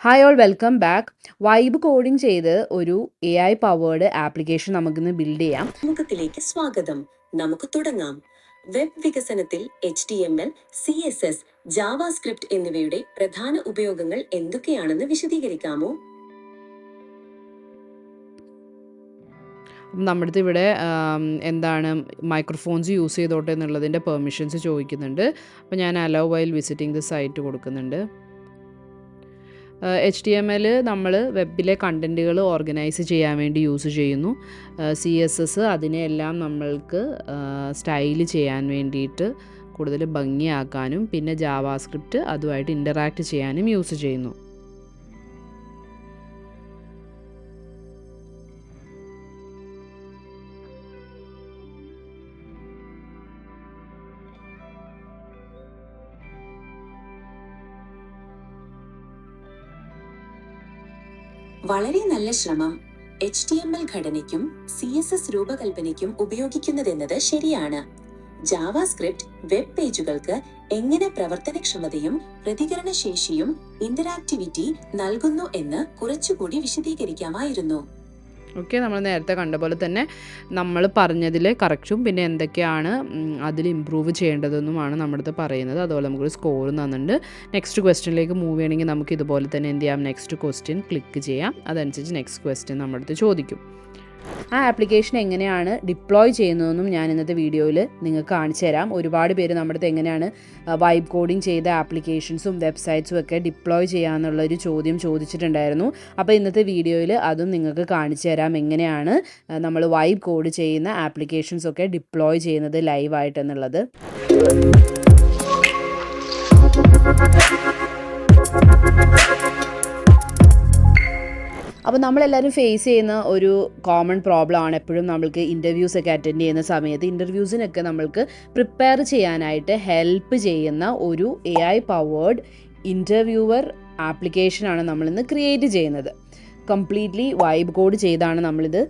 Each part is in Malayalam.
Hi all welcome back. Vibe coding ചെയ്ത് ഒരു AI പവേർഡ് ആപ്ലിക്കേഷൻ നമുക്കിന്ന് ബിൽഡ് ചെയ്യാം. മുഖത്തിലേക്ക് സ്വാഗതം. നമുക്ക് തുടങ്ങാം. വെബ് വികസനത്തിൽ HTML, CSS, ജാവാസ്ക്രിപ്റ്റ് എന്നിവയുടെ പ്രധാന ഉപയോഗങ്ങൾ എന്തൊക്കെയാണെന്ന് വിശദീകരിക്കാമോ? നമ്മുടെ അടുത്ത് ഇവിടെ മൈക്രോഫോൺസ് യൂസ് ചെയ്തോട്ടെ എന്നുള്ളതിൻ്റെ പെർമിഷൻസ് ചോദിക്കുന്നുണ്ട്. അപ്പോൾ ഞാൻ allow while visiting the site കൊടുക്കുന്നുണ്ട്. HTML നമ്മൾ വെബിലെ കണ്ടൻറ്റുകൾ ഓർഗനൈസ് ചെയ്യാൻ വേണ്ടി യൂസ് ചെയ്യുന്നു. CSS അതിനെയെല്ലാം നമ്മൾക്ക് സ്റ്റൈൽ ചെയ്യാൻ വേണ്ടിയിട്ട് കൂടുതൽ ഭംഗിയാക്കാനും പിന്നെ ജാവാസ്ക്രിപ്റ്റ് അതുമായിട്ട് ഇൻ്ററാക്റ്റ് ചെയ്യാനും യൂസ് ചെയ്യുന്നു. വളരെ നല്ല ശ്രമം. HTML ഘടനയ്ക്കും CSS രൂപകൽപ്പനയ്ക്കും ഉപയോഗിക്കുന്നതെന്നത് ശരിയാണ്. ജാവാസ്ക്രിപ്റ്റ് വെബ് പേജുകൾക്ക് എങ്ങനെ പ്രവർത്തനക്ഷമതയും പ്രതികരണശേഷിയും ഇന്ററാക്ടിവിറ്റി നൽകുന്നു എന്ന് കുറച്ചുകൂടി വിശദീകരിക്കാമായിരുന്നു. ഓക്കെ, നമ്മൾ നേരത്തെ കണ്ട പോലെ തന്നെ നമ്മൾ പറഞ്ഞതിൽ കറക്റ്റും പിന്നെ എന്തൊക്കെയാണ് അതിൽ ഇമ്പ്രൂവ് ചെയ്യേണ്ടതെന്നുമാണ് നമ്മുടെ അടുത്ത് പറയുന്നത്. അതുപോലെ നമുക്കൊരു സ്കോർ തന്നിട്ടുണ്ട്. നെക്സ്റ്റ് ക്വസ്റ്റ്യനിലേക്ക് മൂവ് ചെയ്യണമെങ്കിൽ നമുക്ക് ഇതുപോലെ തന്നെ എന്ത് ചെയ്യാം, നെക്സ്റ്റ് ക്വസ്റ്റ്യൻ ക്ലിക്ക് ചെയ്യാം. അതനുസരിച്ച് നെക്സ്റ്റ് ക്വസ്റ്റ്യൻ നമ്മുടെ അടുത്ത് ചോദിക്കും. ആ ആപ്ലിക്കേഷൻ എങ്ങനെയാണ് ഡിപ്ലോയ് ചെയ്യുന്നതെന്നും ഞാൻ ഇന്നത്തെ വീഡിയോയിൽ നിങ്ങൾക്ക് കാണിച്ചു തരാം. ഒരുപാട് പേര് നമ്മുടെ അടുത്ത് എങ്ങനെയാണ് വൈബ് കോഡിംഗ് ചെയ്ത ആപ്ലിക്കേഷൻസും വെബ്സൈറ്റ്സും ഒക്കെ ഡിപ്ലോയ് ചെയ്യാമെന്നുള്ളൊരു ചോദ്യം ചോദിച്ചിട്ടുണ്ടായിരുന്നു. അപ്പോൾ ഇന്നത്തെ വീഡിയോയിൽ അതും നിങ്ങൾക്ക് കാണിച്ചു തരാം, എങ്ങനെയാണ് നമ്മൾ വൈബ് കോഡ് ചെയ്യുന്ന ആപ്ലിക്കേഷൻസൊക്കെ ഡിപ്ലോയ് ചെയ്യുന്നത് ലൈവായിട്ടെന്നുള്ളത്. അപ്പോൾ നമ്മളെല്ലാവരും ഫേസ് ചെയ്യുന്ന ഒരു കോമൺ പ്രോബ്ലം ആണ് എപ്പോഴും നമ്മൾക്ക് ഇൻ്റർവ്യൂസൊക്കെ അറ്റൻഡ് ചെയ്യുന്ന സമയത്ത് ഇൻ്റർവ്യൂസിനൊക്കെ നമ്മൾക്ക് പ്രിപ്പയർ ചെയ്യാനായിട്ട് ഹെൽപ്പ് ചെയ്യുന്ന ഒരു AI പവേർഡ് ഇൻ്റർവ്യൂവർ ആപ്ലിക്കേഷനാണ് നമ്മളിന്ന് ക്രിയേറ്റ് ചെയ്യുന്നത്. കംപ്ലീറ്റ്ലി വൈബ് കോഡ് ചെയ്താണ് നമ്മളിത്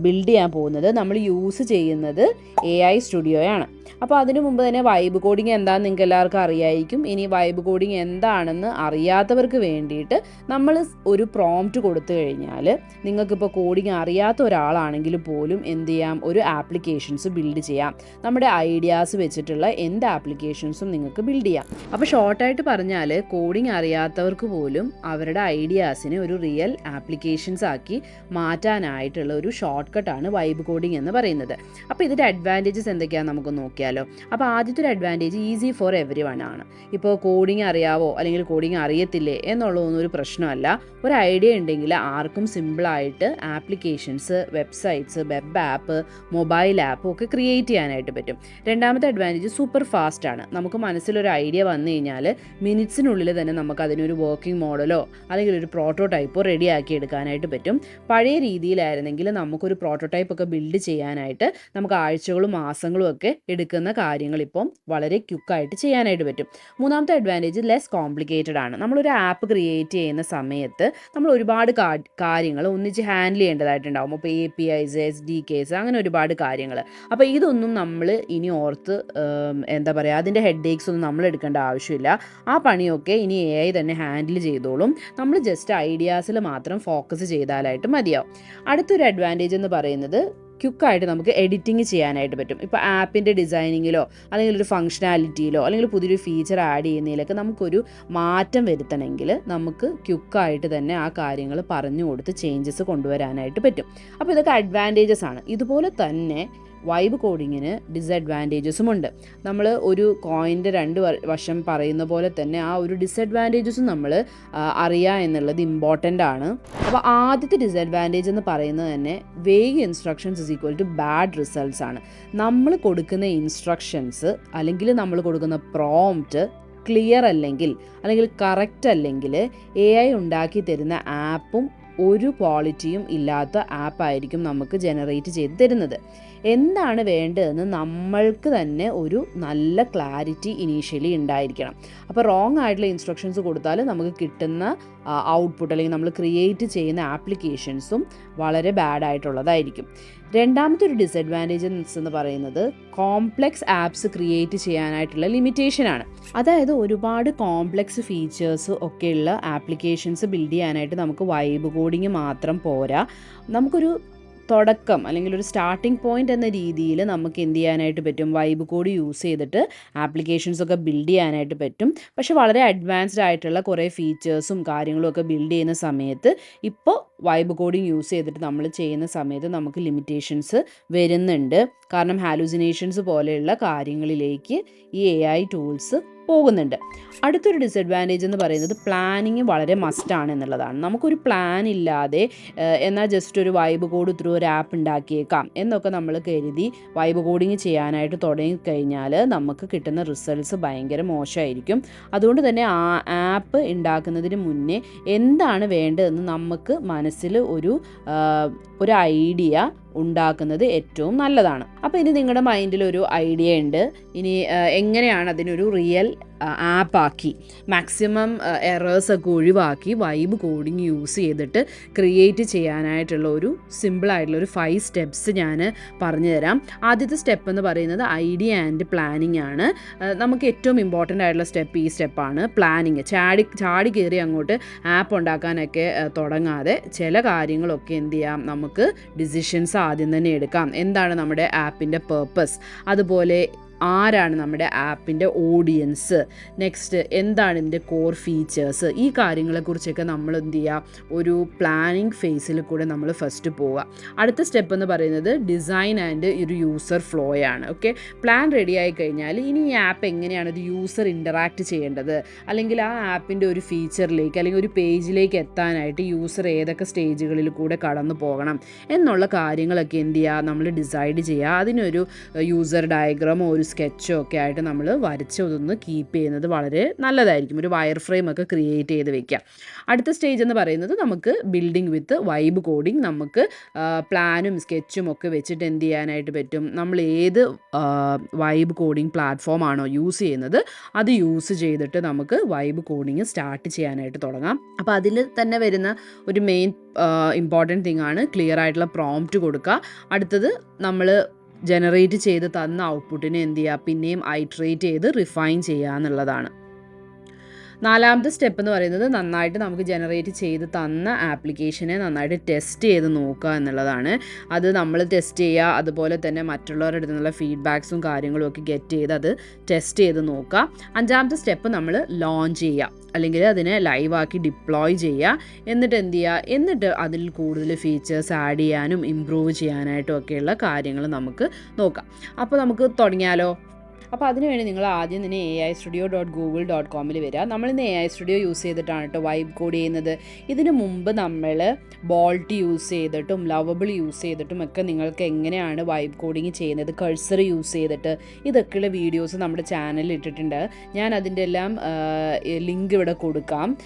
ബിൽഡ് ചെയ്യാൻ പോകുന്നത്. നമ്മൾ യൂസ് ചെയ്യുന്നത് AI സ്റ്റുഡിയോയാണ്. അപ്പോൾ അതിനു മുമ്പ് തന്നെ വൈബ് കോഡിങ് എന്താണെന്ന് നിങ്ങൾക്ക് എല്ലാവർക്കും അറിയായിരിക്കും. ഇനി വൈബ് കോഡിങ് എന്താണെന്ന് അറിയാത്തവർക്ക് വേണ്ടിയിട്ട് നമ്മൾ ഒരു പ്രോംപ്റ്റ് കൊടുത്തു കഴിഞ്ഞാൽ നിങ്ങൾക്കിപ്പോൾ കോഡിങ് അറിയാത്ത ഒരാളാണെങ്കിൽ പോലും എന്ത് ചെയ്യാം, ഒരു ആപ്ലിക്കേഷൻസ് ബിൽഡ് ചെയ്യാം. നമ്മുടെ ഐഡിയാസ് വെച്ചിട്ടുള്ള എന്ത് ആപ്ലിക്കേഷൻസും നിങ്ങൾക്ക് ബിൽഡ് ചെയ്യാം. അപ്പോൾ ഷോർട്ടായിട്ട് പറഞ്ഞാൽ കോഡിങ് അറിയാത്തവർക്ക് പോലും അവരുടെ ഐഡിയാസിനെ ഒരു റിയൽ ആപ്ലിക്കേഷൻസ് ആക്കി മാറ്റാനായിട്ടുള്ള ഒരു ഷോർട്ട് കട്ടാണ് വൈബ് കോഡിങ് എന്ന് പറയുന്നത്. അപ്പോൾ ഇതിൻ്റെ അഡ്വാൻറ്റേജസ് എന്തൊക്കെയാണെന്ന് നമുക്ക് നോക്കിയാലോ. അപ്പോൾ ആദ്യത്തെ ഒരു advantage easy for every one ആണ്. ഇപ്പോൾ കോഡിങ് അറിയാവോ അല്ലെങ്കിൽ കോഡിങ് അറിയത്തില്ലേ എന്നുള്ളതൊന്നും ഒരു പ്രശ്നമല്ല. ഒരു ഐഡിയ ഉണ്ടെങ്കിൽ ആർക്കും സിമ്പിളായിട്ട് applications, websites, web app, mobile app ഒക്കെ ക്രിയേറ്റ് ചെയ്യാനായിട്ട് പറ്റും. രണ്ടാമത്തെ അഡ്വാൻറ്റേജ് സൂപ്പർ ഫാസ്റ്റ് ആണ്. നമുക്ക് മനസ്സിലൊരു ഐഡിയ വന്നു കഴിഞ്ഞാൽ മിനിറ്റ്സിനുള്ളിൽ തന്നെ നമുക്ക് അതിനൊരു വർക്കിംഗ് മോഡലോ അല്ലെങ്കിൽ ഒരു പ്രോട്ടോടൈപ്പോ റെഡിയാക്കി എടുക്കാനായിട്ട് പറ്റും. പഴയ രീതിയിലായിരുന്നെങ്കിൽ നമുക്കൊരു പ്രോട്ടോടൈപ്പ് ഒക്കെ ബിൽഡ് ചെയ്യാനായിട്ട് നമുക്ക് ആഴ്ചകളും മാസങ്ങളും ഒക്കെ എടുക്കുന്ന കാര്യങ്ങൾ ഇപ്പം വളരെ ക്വിക്കായിട്ട് ചെയ്യാനായിട്ട് പറ്റും. മൂന്നാമത്തെ അഡ്വാൻറ്റേജ് ലെസ് കോംപ്ലിക്കേറ്റഡ് ആണ്. നമ്മളൊരു ആപ്പ് ക്രിയേറ്റ് ചെയ്യുന്ന സമയത്ത് നമ്മൾ ഒരുപാട് കാര്യങ്ങൾ ഒന്നിച്ച് ഹാൻഡിൽ ചെയ്യേണ്ടതായിട്ടുണ്ടാകും. അപ്പോൾ APIs, SDKs അങ്ങനെ ഒരുപാട് കാര്യങ്ങൾ. അപ്പോൾ ഇതൊന്നും നമ്മൾ ഇനി ഓർത്ത് എന്താ പറയുക, അതിൻ്റെ ഹെഡേക്സ് ഒന്നും നമ്മൾ എടുക്കേണ്ട ആവശ്യമില്ല. ആ പണിയൊക്കെ ഇനി AI തന്നെ ഹാൻഡിൽ ചെയ്തോളും. നമ്മൾ ജസ്റ്റ് ഐഡിയാസിൽ മാത്രം ഫോക്കസ് ചെയ്താലായിട്ട് മതിയാവും. അടുത്തൊരു അഡ്വാൻറ്റേജ് എന്ന് പറയുന്നത് ക്വിക്കായിട്ട് നമുക്ക് എഡിറ്റിംഗ് ചെയ്യാനായിട്ട് പറ്റും. ഇപ്പോൾ ആപ്പിൻ്റെ ഡിസൈനിങ്ങിലോ അല്ലെങ്കിൽ ഒരു ഫങ്ഷനാലിറ്റിയിലോ അല്ലെങ്കിൽ പുതിയൊരു ഫീച്ചർ ആഡ് ചെയ്യുന്നതിലൊക്കെ നമുക്കൊരു മാറ്റം വരുത്തണമെങ്കിൽ നമുക്ക് ക്വിക്കായിട്ട് തന്നെ ആ കാര്യങ്ങൾ പറഞ്ഞു കൊടുത്ത് ചേഞ്ചസ് കൊണ്ടുവരാനായിട്ട് പറ്റും. അപ്പോൾ ഇതൊക്കെ അഡ്വാൻറ്റേജസ് ആണ്. ഇതുപോലെ തന്നെ വൈബ് കോഡിങ്ങിന് ഡിസഡ്വാൻറ്റേജസും ഉണ്ട്. നമ്മൾ ഒരു കോയിൻ്റെ രണ്ട് വശം പറയുന്ന പോലെ തന്നെ ആ ഒരു ഡിസഡ്വാൻറ്റേജസും നമ്മൾ അറിയുക എന്നുള്ളത് ഇമ്പോർട്ടൻ്റ് ആണ്. അപ്പോൾ ആദ്യത്തെ ഡിസഡ്വാൻറ്റേജ് എന്ന് പറയുന്നത് തന്നെ vague instructions is equal to bad results ആണ്. നമ്മൾ കൊടുക്കുന്ന ഇൻസ്ട്രക്ഷൻസ് അല്ലെങ്കിൽ നമ്മൾ കൊടുക്കുന്ന പ്രോംപ്റ്റ് ക്ലിയർ അല്ലെങ്കിൽ കറക്റ്റ് അല്ലെങ്കിൽ AI ഉണ്ടാക്കി തരുന്ന ആപ്പും ഒരു ക്വാളിറ്റിയും ഇല്ലാത്ത ആപ്പായിരിക്കും നമുക്ക് ജനറേറ്റ് ചെയ്ത് തരുന്നത്. എന്താണ് വേണ്ടതെന്ന് നമ്മൾക്ക് തന്നെ ഒരു നല്ല ക്ലാരിറ്റി ഇനീഷ്യലി ഉണ്ടായിരിക്കണം. അപ്പോൾ റോങ് ആയിട്ടുള്ള ഇൻസ്ട്രക്ഷൻസ് കൊടുത്താൽ നമുക്ക് കിട്ടുന്ന ഔട്ട്പുട്ട് അല്ലെങ്കിൽ നമ്മൾ ക്രിയേറ്റ് ചെയ്യുന്ന ആപ്ലിക്കേഷൻസും വളരെ ബാഡ് ആയിട്ടുള്ളതായിരിക്കും. രണ്ടാമത്തെ ഒരു ഡിസഡ്വാൻറ്റേജസ് എന്ന് പറയുന്നത് കോംപ്ലെക്സ് ആപ്സ് ക്രിയേറ്റ് ചെയ്യാനായിട്ടുള്ള ലിമിറ്റേഷനാണ്. അതായത് ഒരുപാട് കോംപ്ലെക്സ് ഫീച്ചേഴ്സ് ഒക്കെയുള്ള ആപ്ലിക്കേഷൻസ് ബിൽഡ് ചെയ്യാനായിട്ട് നമുക്ക് വൈബ് കോഡിങ് മാത്രം പോരാ. നമുക്കൊരു തുടക്കം അല്ലെങ്കിൽ ഒരു സ്റ്റാർട്ടിംഗ് പോയിന്റ് എന്ന രീതിയിൽ നമുക്ക് എന്ത് ചെയ്യാനായിട്ട് പറ്റും, വൈബ് കോഡ് യൂസ് ചെയ്തിട്ട് ആപ്ലിക്കേഷൻസ് ഒക്കെ ബിൽഡ് ചെയ്യാനായിട്ട് പറ്റും. പക്ഷെ വളരെ അഡ്വാൻസ്ഡ് ആയിട്ടുള്ള കുറേ ഫീച്ചേഴ്സും കാര്യങ്ങളും ഒക്കെ ബിൽഡ് ചെയ്യുന്ന സമയത്ത് ഇപ്പോൾ വൈബ് കോഡിങ് യൂസ് ചെയ്തിട്ട് നമ്മൾ ചെയ്യുന്ന സമയത്ത് നമുക്ക് ലിമിറ്റേഷൻസ് വരുന്നുണ്ട്. കാരണം ഹാലൂസിനേഷൻസ് പോലെയുള്ള കാര്യങ്ങളിലേക്ക് ഈ AI ടൂൾസ് പോകുന്നുണ്ട്. അടുത്തൊരു ഡിസഡ്വാൻറ്റേജ് എന്ന് പറയുന്നത് പ്ലാനിങ് വളരെ മസ്റ്റാണ് എന്നുള്ളതാണ്. നമുക്കൊരു പ്ലാൻ ഇല്ലാതെ എന്നാൽ ജസ്റ്റ് ഒരു വൈബ് കോഡ് ത്രൂ ഒരു ആപ്പ് ഉണ്ടാക്കിയേക്കാം എന്നൊക്കെ നമ്മൾ കരുതി വൈബ് കോഡിങ് ചെയ്യാനായിട്ട് തുടങ്ങിക്കഴിഞ്ഞാൽ നമുക്ക് കിട്ടുന്ന റിസൾട്ട്സ് ഭയങ്കര മോശമായിരിക്കും. അതുകൊണ്ട് തന്നെ ആ ആപ്പ് ഉണ്ടാക്കുന്നതിന് മുന്നേ എന്താണ് വേണ്ടതെന്ന് നമുക്ക് മനസ്സിൽ ഒരു ഐഡിയ ഉണ്ടാക്കുന്നത് ഏറ്റവും നല്ലതാണ്. അപ്പോൾ ഇനി നിങ്ങളുടെ മൈൻഡിൽ ഒരു ഐഡിയ ഉണ്ട്, ഇനി എങ്ങനെയാണ് അതിനൊരു റിയൽ ആപ്പാക്കി മാക്സിമം എറേഴ്സൊക്കെ ഒഴിവാക്കി വൈബ് കോഡിങ് യൂസ് ചെയ്തിട്ട് ക്രിയേറ്റ് ചെയ്യാനായിട്ടുള്ള ഒരു സിമ്പിളായിട്ടുള്ള ഒരു 5 സ്റ്റെപ്സ് ഞാൻ പറഞ്ഞു തരാം. ആദ്യത്തെ സ്റ്റെപ്പ് എന്ന് പറയുന്നത് ഐഡിയ ആൻഡ് പ്ലാനിങ് ആണ്. നമുക്ക് ഏറ്റവും ഇമ്പോർട്ടൻ്റ് ആയിട്ടുള്ള സ്റ്റെപ്പ് ഈ സ്റ്റെപ്പാണ്, പ്ലാനിങ്. ചാടി കയറി അങ്ങോട്ട് ആപ്പ് ഉണ്ടാക്കാനൊക്കെ തുടങ്ങാതെ ചില കാര്യങ്ങളൊക്കെ എന്ത് ചെയ്യാം, നമുക്ക് ഡിസിഷൻസ് ആദ്യം തന്നെ എടുക്കാം. എന്താണ് നമ്മുടെ ആപ്പിൻ്റെ പേർപ്പസ്, അതുപോലെ ആരാണ് നമ്മുടെ ആപ്പിൻ്റെ ഓഡിയൻസ്, നെക്സ്റ്റ് എന്താണ് ഇതിൻ്റെ കോർ ഫീച്ചേഴ്സ്, ഈ കാര്യങ്ങളെക്കുറിച്ചൊക്കെ നമ്മൾ എന്ത് ചെയ്യുക, ഒരു പ്ലാനിങ് ഫേസിൽ കൂടെ നമ്മൾ ഫസ്റ്റ് പോവുക. അടുത്ത സ്റ്റെപ്പ് എന്ന് പറയുന്നത് ഡിസൈൻ ആൻഡ് ഒരു യൂസർ ഫ്ലോ ആണ്. ഓക്കെ, പ്ലാൻ റെഡി ആയി കഴിഞ്ഞാൽ ഇനി ഈ ആപ്പ് എങ്ങനെയാണ് ഒരു യൂസർ ഇൻറ്ററാക്ട് ചെയ്യേണ്ടത്, അല്ലെങ്കിൽ ആ ആപ്പിൻ്റെ ഒരു ഫീച്ചറിലേക്ക് അല്ലെങ്കിൽ ഒരു പേജിലേക്ക് എത്താനായിട്ട് യൂസർ ഏതൊക്കെ സ്റ്റേജുകളിൽ കൂടെ കടന്നു പോകണം എന്നുള്ള കാര്യങ്ങളൊക്കെ എന്ത് ചെയ്യുക, നമ്മൾ ഡിസൈഡ് ചെയ്യുക. അതിനൊരു യൂസർ ഡയഗ്രാമോ ഒരു സ്കെച്ചോ ഒക്കെ ആയിട്ട് നമ്മൾ വരച്ചതൊന്ന് കീപ്പ് ചെയ്യുന്നത് വളരെ നല്ലതായിരിക്കും. ഒരു വയർ ഫ്രെയിം ഒക്കെ ക്രിയേറ്റ് ചെയ്ത് വെക്കാം. അടുത്ത സ്റ്റേജ് എന്ന് പറയുന്നത് നമുക്ക് ബിൽഡിംഗ് വിത്ത് വൈബ് കോഡിങ്. നമുക്ക് പ്ലാനും സ്കെച്ചും ഒക്കെ വെച്ചിട്ട് എന്ത് ചെയ്യാനായിട്ട് പറ്റും, നമ്മൾ ഏത് വൈബ് കോഡിങ് പ്ലാറ്റ്ഫോം ആണോ യൂസ് ചെയ്യുന്നത് അത് യൂസ് ചെയ്തിട്ട് നമുക്ക് വൈബ് കോഡിങ് സ്റ്റാർട്ട് ചെയ്യാനായിട്ട് തുടങ്ങാം. അപ്പോൾ അതിൽ തന്നെ വരുന്ന ഒരു മെയിൻ ഇമ്പോർട്ടൻറ്റ് തിങ് ആണ് ക്ലിയർ ആയിട്ടുള്ള പ്രോംപ്റ്റ് കൊടുക്കുക. അടുത്തത് നമ്മൾ ജനറേറ്റ് ചെയ്ത് തന്ന ഔട്ട്പുട്ടിനെ എന്ത് ചെയ്യുക, പിന്നെയും ഐട്രേറ്റ് ചെയ്ത് റിഫൈൻ ചെയ്യുക എന്നുള്ളതാണ്. നാലാമത്തെ സ്റ്റെപ്പ് എന്ന് പറയുന്നത് നന്നായിട്ട് നമുക്ക് ജനറേറ്റ് ചെയ്ത് തന്ന ആപ്ലിക്കേഷനെ നന്നായിട്ട് ടെസ്റ്റ് ചെയ്ത് നോക്കുക എന്നുള്ളതാണ്. അത് നമ്മൾ ടെസ്റ്റ് ചെയ്യുക, അതുപോലെ തന്നെ മറ്റുള്ളവരുടെ അടുത്ത് നിന്നുള്ള ഫീഡ്ബാക്സും കാര്യങ്ങളും ഒക്കെ ഗെറ്റ് ചെയ്ത് അത് ടെസ്റ്റ് ചെയ്ത് നോക്കുക. അഞ്ചാമത്തെ സ്റ്റെപ്പ് നമ്മൾ ലോഞ്ച് ചെയ്യുക, അല്ലെങ്കിൽ അതിനെ ലൈവാക്കി ഡിപ്ലോയ് ചെയ്യുക. എന്നിട്ട് എന്ത് ചെയ്യുക, എന്നിട്ട് അതിൽ കൂടുതൽ ഫീച്ചേഴ്സ് ആഡ് ചെയ്യാനും ഇമ്പ്രൂവ് ചെയ്യാനായിട്ടും ഒക്കെയുള്ള കാര്യങ്ങൾ നമുക്ക് നോക്കാം. അപ്പോൾ നമുക്ക് തുടങ്ങിയാലോ? അപ്പോൾ അതിനുവേണ്ടി നിങ്ങൾ ആദ്യം തന്നെ aistudio.google.com വരിക. നമ്മളിന്ന് AI സ്റ്റുഡിയോ യൂസ് ചെയ്തിട്ടാണ് കേട്ടോ വൈബ് കോഡ് ചെയ്യുന്നത്. ഇതിനു മുമ്പ് നമ്മൾ ബോൾട്ട് യൂസ് ചെയ്തിട്ടും ലവബിൾ യൂസ് ചെയ്തിട്ടും ഒക്കെ നിങ്ങൾക്ക് എങ്ങനെയാണ് വൈബ് കോഡിങ് ചെയ്യുന്നത്, കഴ്സർ യൂസ് ചെയ്തിട്ട്, ഇതൊക്കെയുള്ള വീഡിയോസ് നമ്മുടെ ചാനലിൽ ഇട്ടിട്ടുണ്ട്. ഞാൻ അതിൻ്റെ എല്ലാം ലിങ്ക് ഇവിടെ കൊടുക്കാം.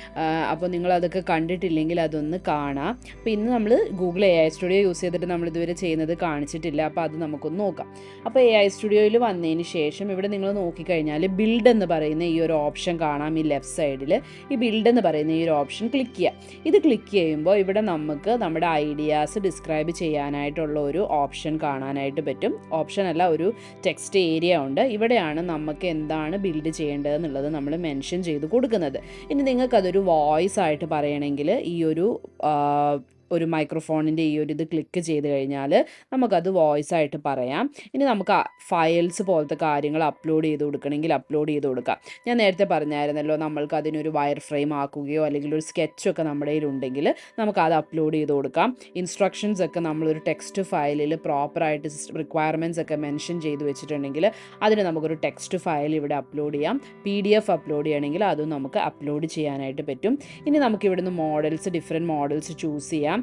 അപ്പോൾ നിങ്ങളതൊക്കെ കണ്ടിട്ടില്ലെങ്കിൽ അതൊന്ന് കാണാം. അപ്പോൾ ഇന്ന് നമ്മൾ ഗൂഗിൾ AI സ്റ്റുഡിയോ യൂസ് ചെയ്തിട്ട് നമ്മളിതുവരെ ചെയ്യുന്നത് കാണിച്ചിട്ടില്ല. അപ്പോൾ അത് നമുക്കൊന്ന് നോക്കാം. അപ്പോൾ AI സ്റ്റുഡിയോയിൽ വന്നതിന് ശേഷം ഇവിടെ നിങ്ങൾ നോക്കിക്കഴിഞ്ഞാൽ ബിൽഡ് എന്ന് പറയുന്ന ഈ ഒരു ഓപ്ഷൻ കാണാം. ഈ ലെഫ്റ്റ് സൈഡിൽ ഈ ബിൽഡ് എന്ന് പറയുന്ന ഈ ഒരു ഓപ്ഷൻ ക്ലിക്ക് ചെയ്യുക. ഇത് ക്ലിക്ക് ചെയ്യുമ്പോൾ ഇവിടെ നമുക്ക് നമ്മുടെ ഐഡിയാസ് ഡിസ്ക്രൈബ് ചെയ്യാനായിട്ടുള്ള ഒരു ഓപ്ഷൻ കാണാനായിട്ട് പറ്റും. ഓപ്ഷൻ അല്ല, ഒരു ടെക്സ്റ്റ് ഏരിയ ഉണ്ട്. ഇവിടെയാണ് നമുക്ക് എന്താണ് ബിൽഡ് ചെയ്യേണ്ടതെന്നുള്ളത് നമ്മൾ മെൻഷൻ ചെയ്ത് കൊടുക്കുന്നത്. ഇനി നിങ്ങൾക്കതൊരു വോയിസ് ആയിട്ട് പറയണമെങ്കിൽ ഈ ഒരു മൈക്രോഫോണിൻ്റെ ഈ ഒരു ഇത് ക്ലിക്ക് ചെയ്ത് കഴിഞ്ഞാൽ നമുക്കത് വോയിസ് ആയിട്ട് പറയാം. ഇനി നമുക്ക് ഫയൽസ് പോലത്തെ കാര്യങ്ങൾ അപ്ലോഡ് ചെയ്ത് കൊടുക്കണമെങ്കിൽ അപ്ലോഡ് ചെയ്ത് കൊടുക്കാം. ഞാൻ നേരത്തെ പറഞ്ഞായിരുന്നല്ലോ, നമ്മൾക്ക് അതിനൊരു വയർ ഫ്രെയിം ആക്കുകയോ അല്ലെങ്കിൽ ഒരു സ്കെച്ചൊക്കെ നമ്മുടെ കയ്യിലുണ്ടെങ്കിൽ നമുക്കത് അപ്ലോഡ് ചെയ്ത് കൊടുക്കാം. ഇൻസ്ട്രക്ഷൻസ് ഒക്കെ നമ്മളൊരു ടെക്സ്റ്റ് ഫയലിൽ പ്രോപ്പറായിട്ട് റിക്വയർമെൻറ്റ്സ് ഒക്കെ മെൻഷൻ ചെയ്ത് വെച്ചിട്ടുണ്ടെങ്കിൽ അതിന് നമുക്കൊരു ടെക്സ്റ്റ് ഫയൽ ഇവിടെ അപ്ലോഡ് ചെയ്യാം. PDF അപ്ലോഡ് ചെയ്യണമെങ്കിൽ അതും നമുക്ക് അപ്ലോഡ് ചെയ്യാനായിട്ട് പറ്റും. ഇനി നമുക്ക് ഇവിടുന്ന് മോഡൽസ്, ഡിഫറെൻറ്റ് മോഡൽസ് ചൂസ് ചെയ്യാം.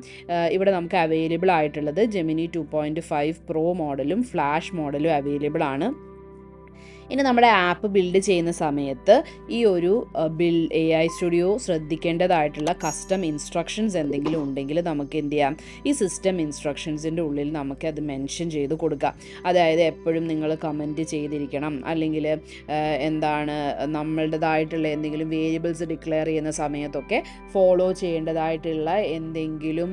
ഇവിടെ നമുക്ക് അവൈലബിൾ ആയിട്ടുള്ളത് ജെമിനി 2.5 പ്രോ മോഡലും ഫ്ലാഷ് മോഡലും അവൈലബിൾ ആണ്. ഇനി നമ്മുടെ ആപ്പ് ബിൽഡ് ചെയ്യുന്ന സമയത്ത് ഈ ഒരു AI സ്റ്റുഡിയോ ശ്രദ്ധിക്കേണ്ടതായിട്ടുള്ള കസ്റ്റം ഇൻസ്ട്രക്ഷൻസ് എന്തെങ്കിലും ഉണ്ടെങ്കിൽ നമുക്ക് എന്ത് ചെയ്യാം, ഈ സിസ്റ്റം ഇൻസ്ട്രക്ഷൻസിൻ്റെ ഉള്ളിൽ നമുക്ക് അത് മെൻഷൻ ചെയ്ത് കൊടുക്കാം. അതായത് എപ്പോഴും നിങ്ങൾ കമൻറ്റ് ചെയ്തിരിക്കണം, അല്ലെങ്കിൽ എന്താണ് നമ്മളുടേതായിട്ടുള്ള എന്തെങ്കിലും വേരിയബിൾസ് ഡിക്ലെയർ ചെയ്യുന്ന സമയത്തൊക്കെ ഫോളോ ചെയ്യേണ്ടതായിട്ടുള്ള എന്തെങ്കിലും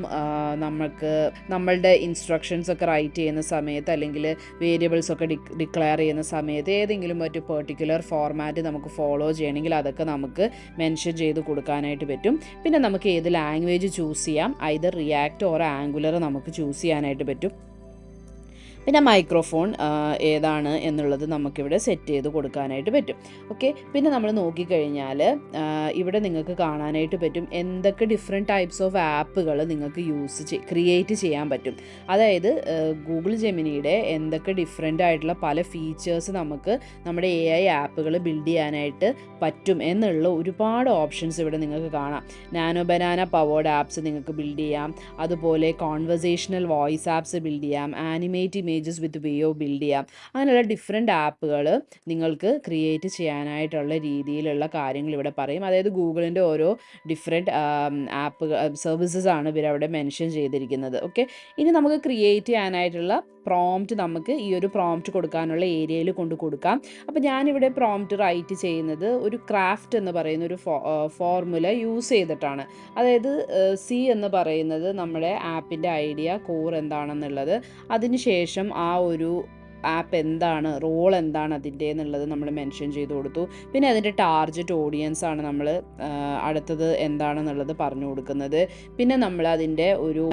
നമ്മളുടെ ഇൻസ്ട്രക്ഷൻസ് ഒക്കെ റൈറ്റ് ചെയ്യുന്ന സമയത്ത് അല്ലെങ്കിൽ വേരിയബിൾസ് ഒക്കെ ഡിക്ലെയർ ചെയ്യുന്ന സമയത്ത് ഏതെങ്കിലും ഒരു പെർട്ടിക്കുലർ ഫോർമാറ്റ് നമുക്ക് ഫോളോ ചെയ്യണമെങ്കിൽ അതൊക്കെ നമുക്ക് മെൻഷൻ ചെയ്ത് കൊടുക്കാനായിട്ട് പറ്റും. പിന്നെ നമുക്ക് ഏത് ലാംഗ്വേജ് ചൂസ് ചെയ്യാം, ഐദർ റിയാക്ട് ഓർ ആംഗുലർ നമുക്ക് ചൂസ് ചെയ്യാനായിട്ട് പറ്റും. പിന്നെ മൈക്രോഫോൺ ഏതാണ് എന്നുള്ളത് നമുക്കിവിടെ സെറ്റ് ചെയ്ത് കൊടുക്കാനായിട്ട് പറ്റും. ഓക്കെ, പിന്നെ നമ്മൾ നോക്കിക്കഴിഞ്ഞാൽ ഇവിടെ നിങ്ങൾക്ക് കാണാനായിട്ട് പറ്റും എന്തൊക്കെ ഡിഫറെൻറ്റ് ടൈപ്സ് ഓഫ് ആപ്പുകൾ നിങ്ങൾക്ക് ക്രിയേറ്റ് ചെയ്യാൻ പറ്റും. അതായത് ഗൂഗിൾ ജെമിനിയുടെ എന്തൊക്കെ ഡിഫറെൻ്റ് ആയിട്ടുള്ള പല ഫീച്ചേഴ്സ് നമുക്ക് നമ്മുടെ AI ആപ്പുകൾ ബിൽഡ് ചെയ്യാനായിട്ട് പറ്റും എന്നുള്ള ഒരുപാട് ഓപ്ഷൻസ് ഇവിടെ നിങ്ങൾക്ക് കാണാം. നാനോ ബനാന പവേർഡ് ആപ്സ് നിങ്ങൾക്ക് ബിൽഡ് ചെയ്യാം, അതുപോലെ കോൺവെർസേഷണൽ വോയിസ് ആപ്സ് ബിൽഡ് ചെയ്യാം, ആനിമേറ്റ് ഇമേജസ് വിത്ത് Veo ബിൽഡ് ചെയ്യാം. അങ്ങനെയുള്ള ഡിഫറെൻറ്റ് ആപ്പുകൾ നിങ്ങൾക്ക് ക്രിയേറ്റ് ചെയ്യാനായിട്ടുള്ള രീതിയിലുള്ള കാര്യങ്ങൾ ഇവിടെ പറയും. അതായത് ഗൂഗിളിൻ്റെ ഓരോ ഡിഫറെൻറ്റ് സർവീസസ് ആണ് ഇവരവിടെ മെൻഷൻ ചെയ്തിരിക്കുന്നത്. ഓക്കെ, ഇനി നമുക്ക് ക്രിയേറ്റ് ചെയ്യാനായിട്ടുള്ള പ്രോംപ്റ്റ് നമുക്ക് ഈ ഒരു പ്രോംപ്റ്റ് കൊടുക്കാനുള്ള ഏരിയയിൽ കൊടുക്കാം. അപ്പോൾ ഞാനിവിടെ പ്രോംപ്റ്റ് റൈറ്റ് ചെയ്യുന്നത് ഒരു ക്രാഫ്റ്റ് എന്ന് പറയുന്ന ഒരു ഫോർമുല യൂസ് ചെയ്തിട്ടാണ്. അതായത് C എന്ന് പറയുന്നത് നമ്മുടെ ആപ്പിൻ്റെ ഐഡിയ കോർ എന്താണെന്നുള്ളത്, അതിനുശേഷം ആ ഒരു ആപ്പ് എന്താണ്, റോൾ എന്താണ് അതിൻ്റെ എന്നുള്ളത് നമ്മൾ മെൻഷൻ ചെയ്ത് കൊടുത്തു. പിന്നെ അതിൻ്റെ ടാർഗറ്റ് ഓഡിയൻസ് ആണ് നമ്മൾ അടുത്തത് എന്താണെന്നുള്ളത് പറഞ്ഞു കൊടുക്കുന്നത്. പിന്നെ നമ്മൾ അതിൻ്റെ ഒരു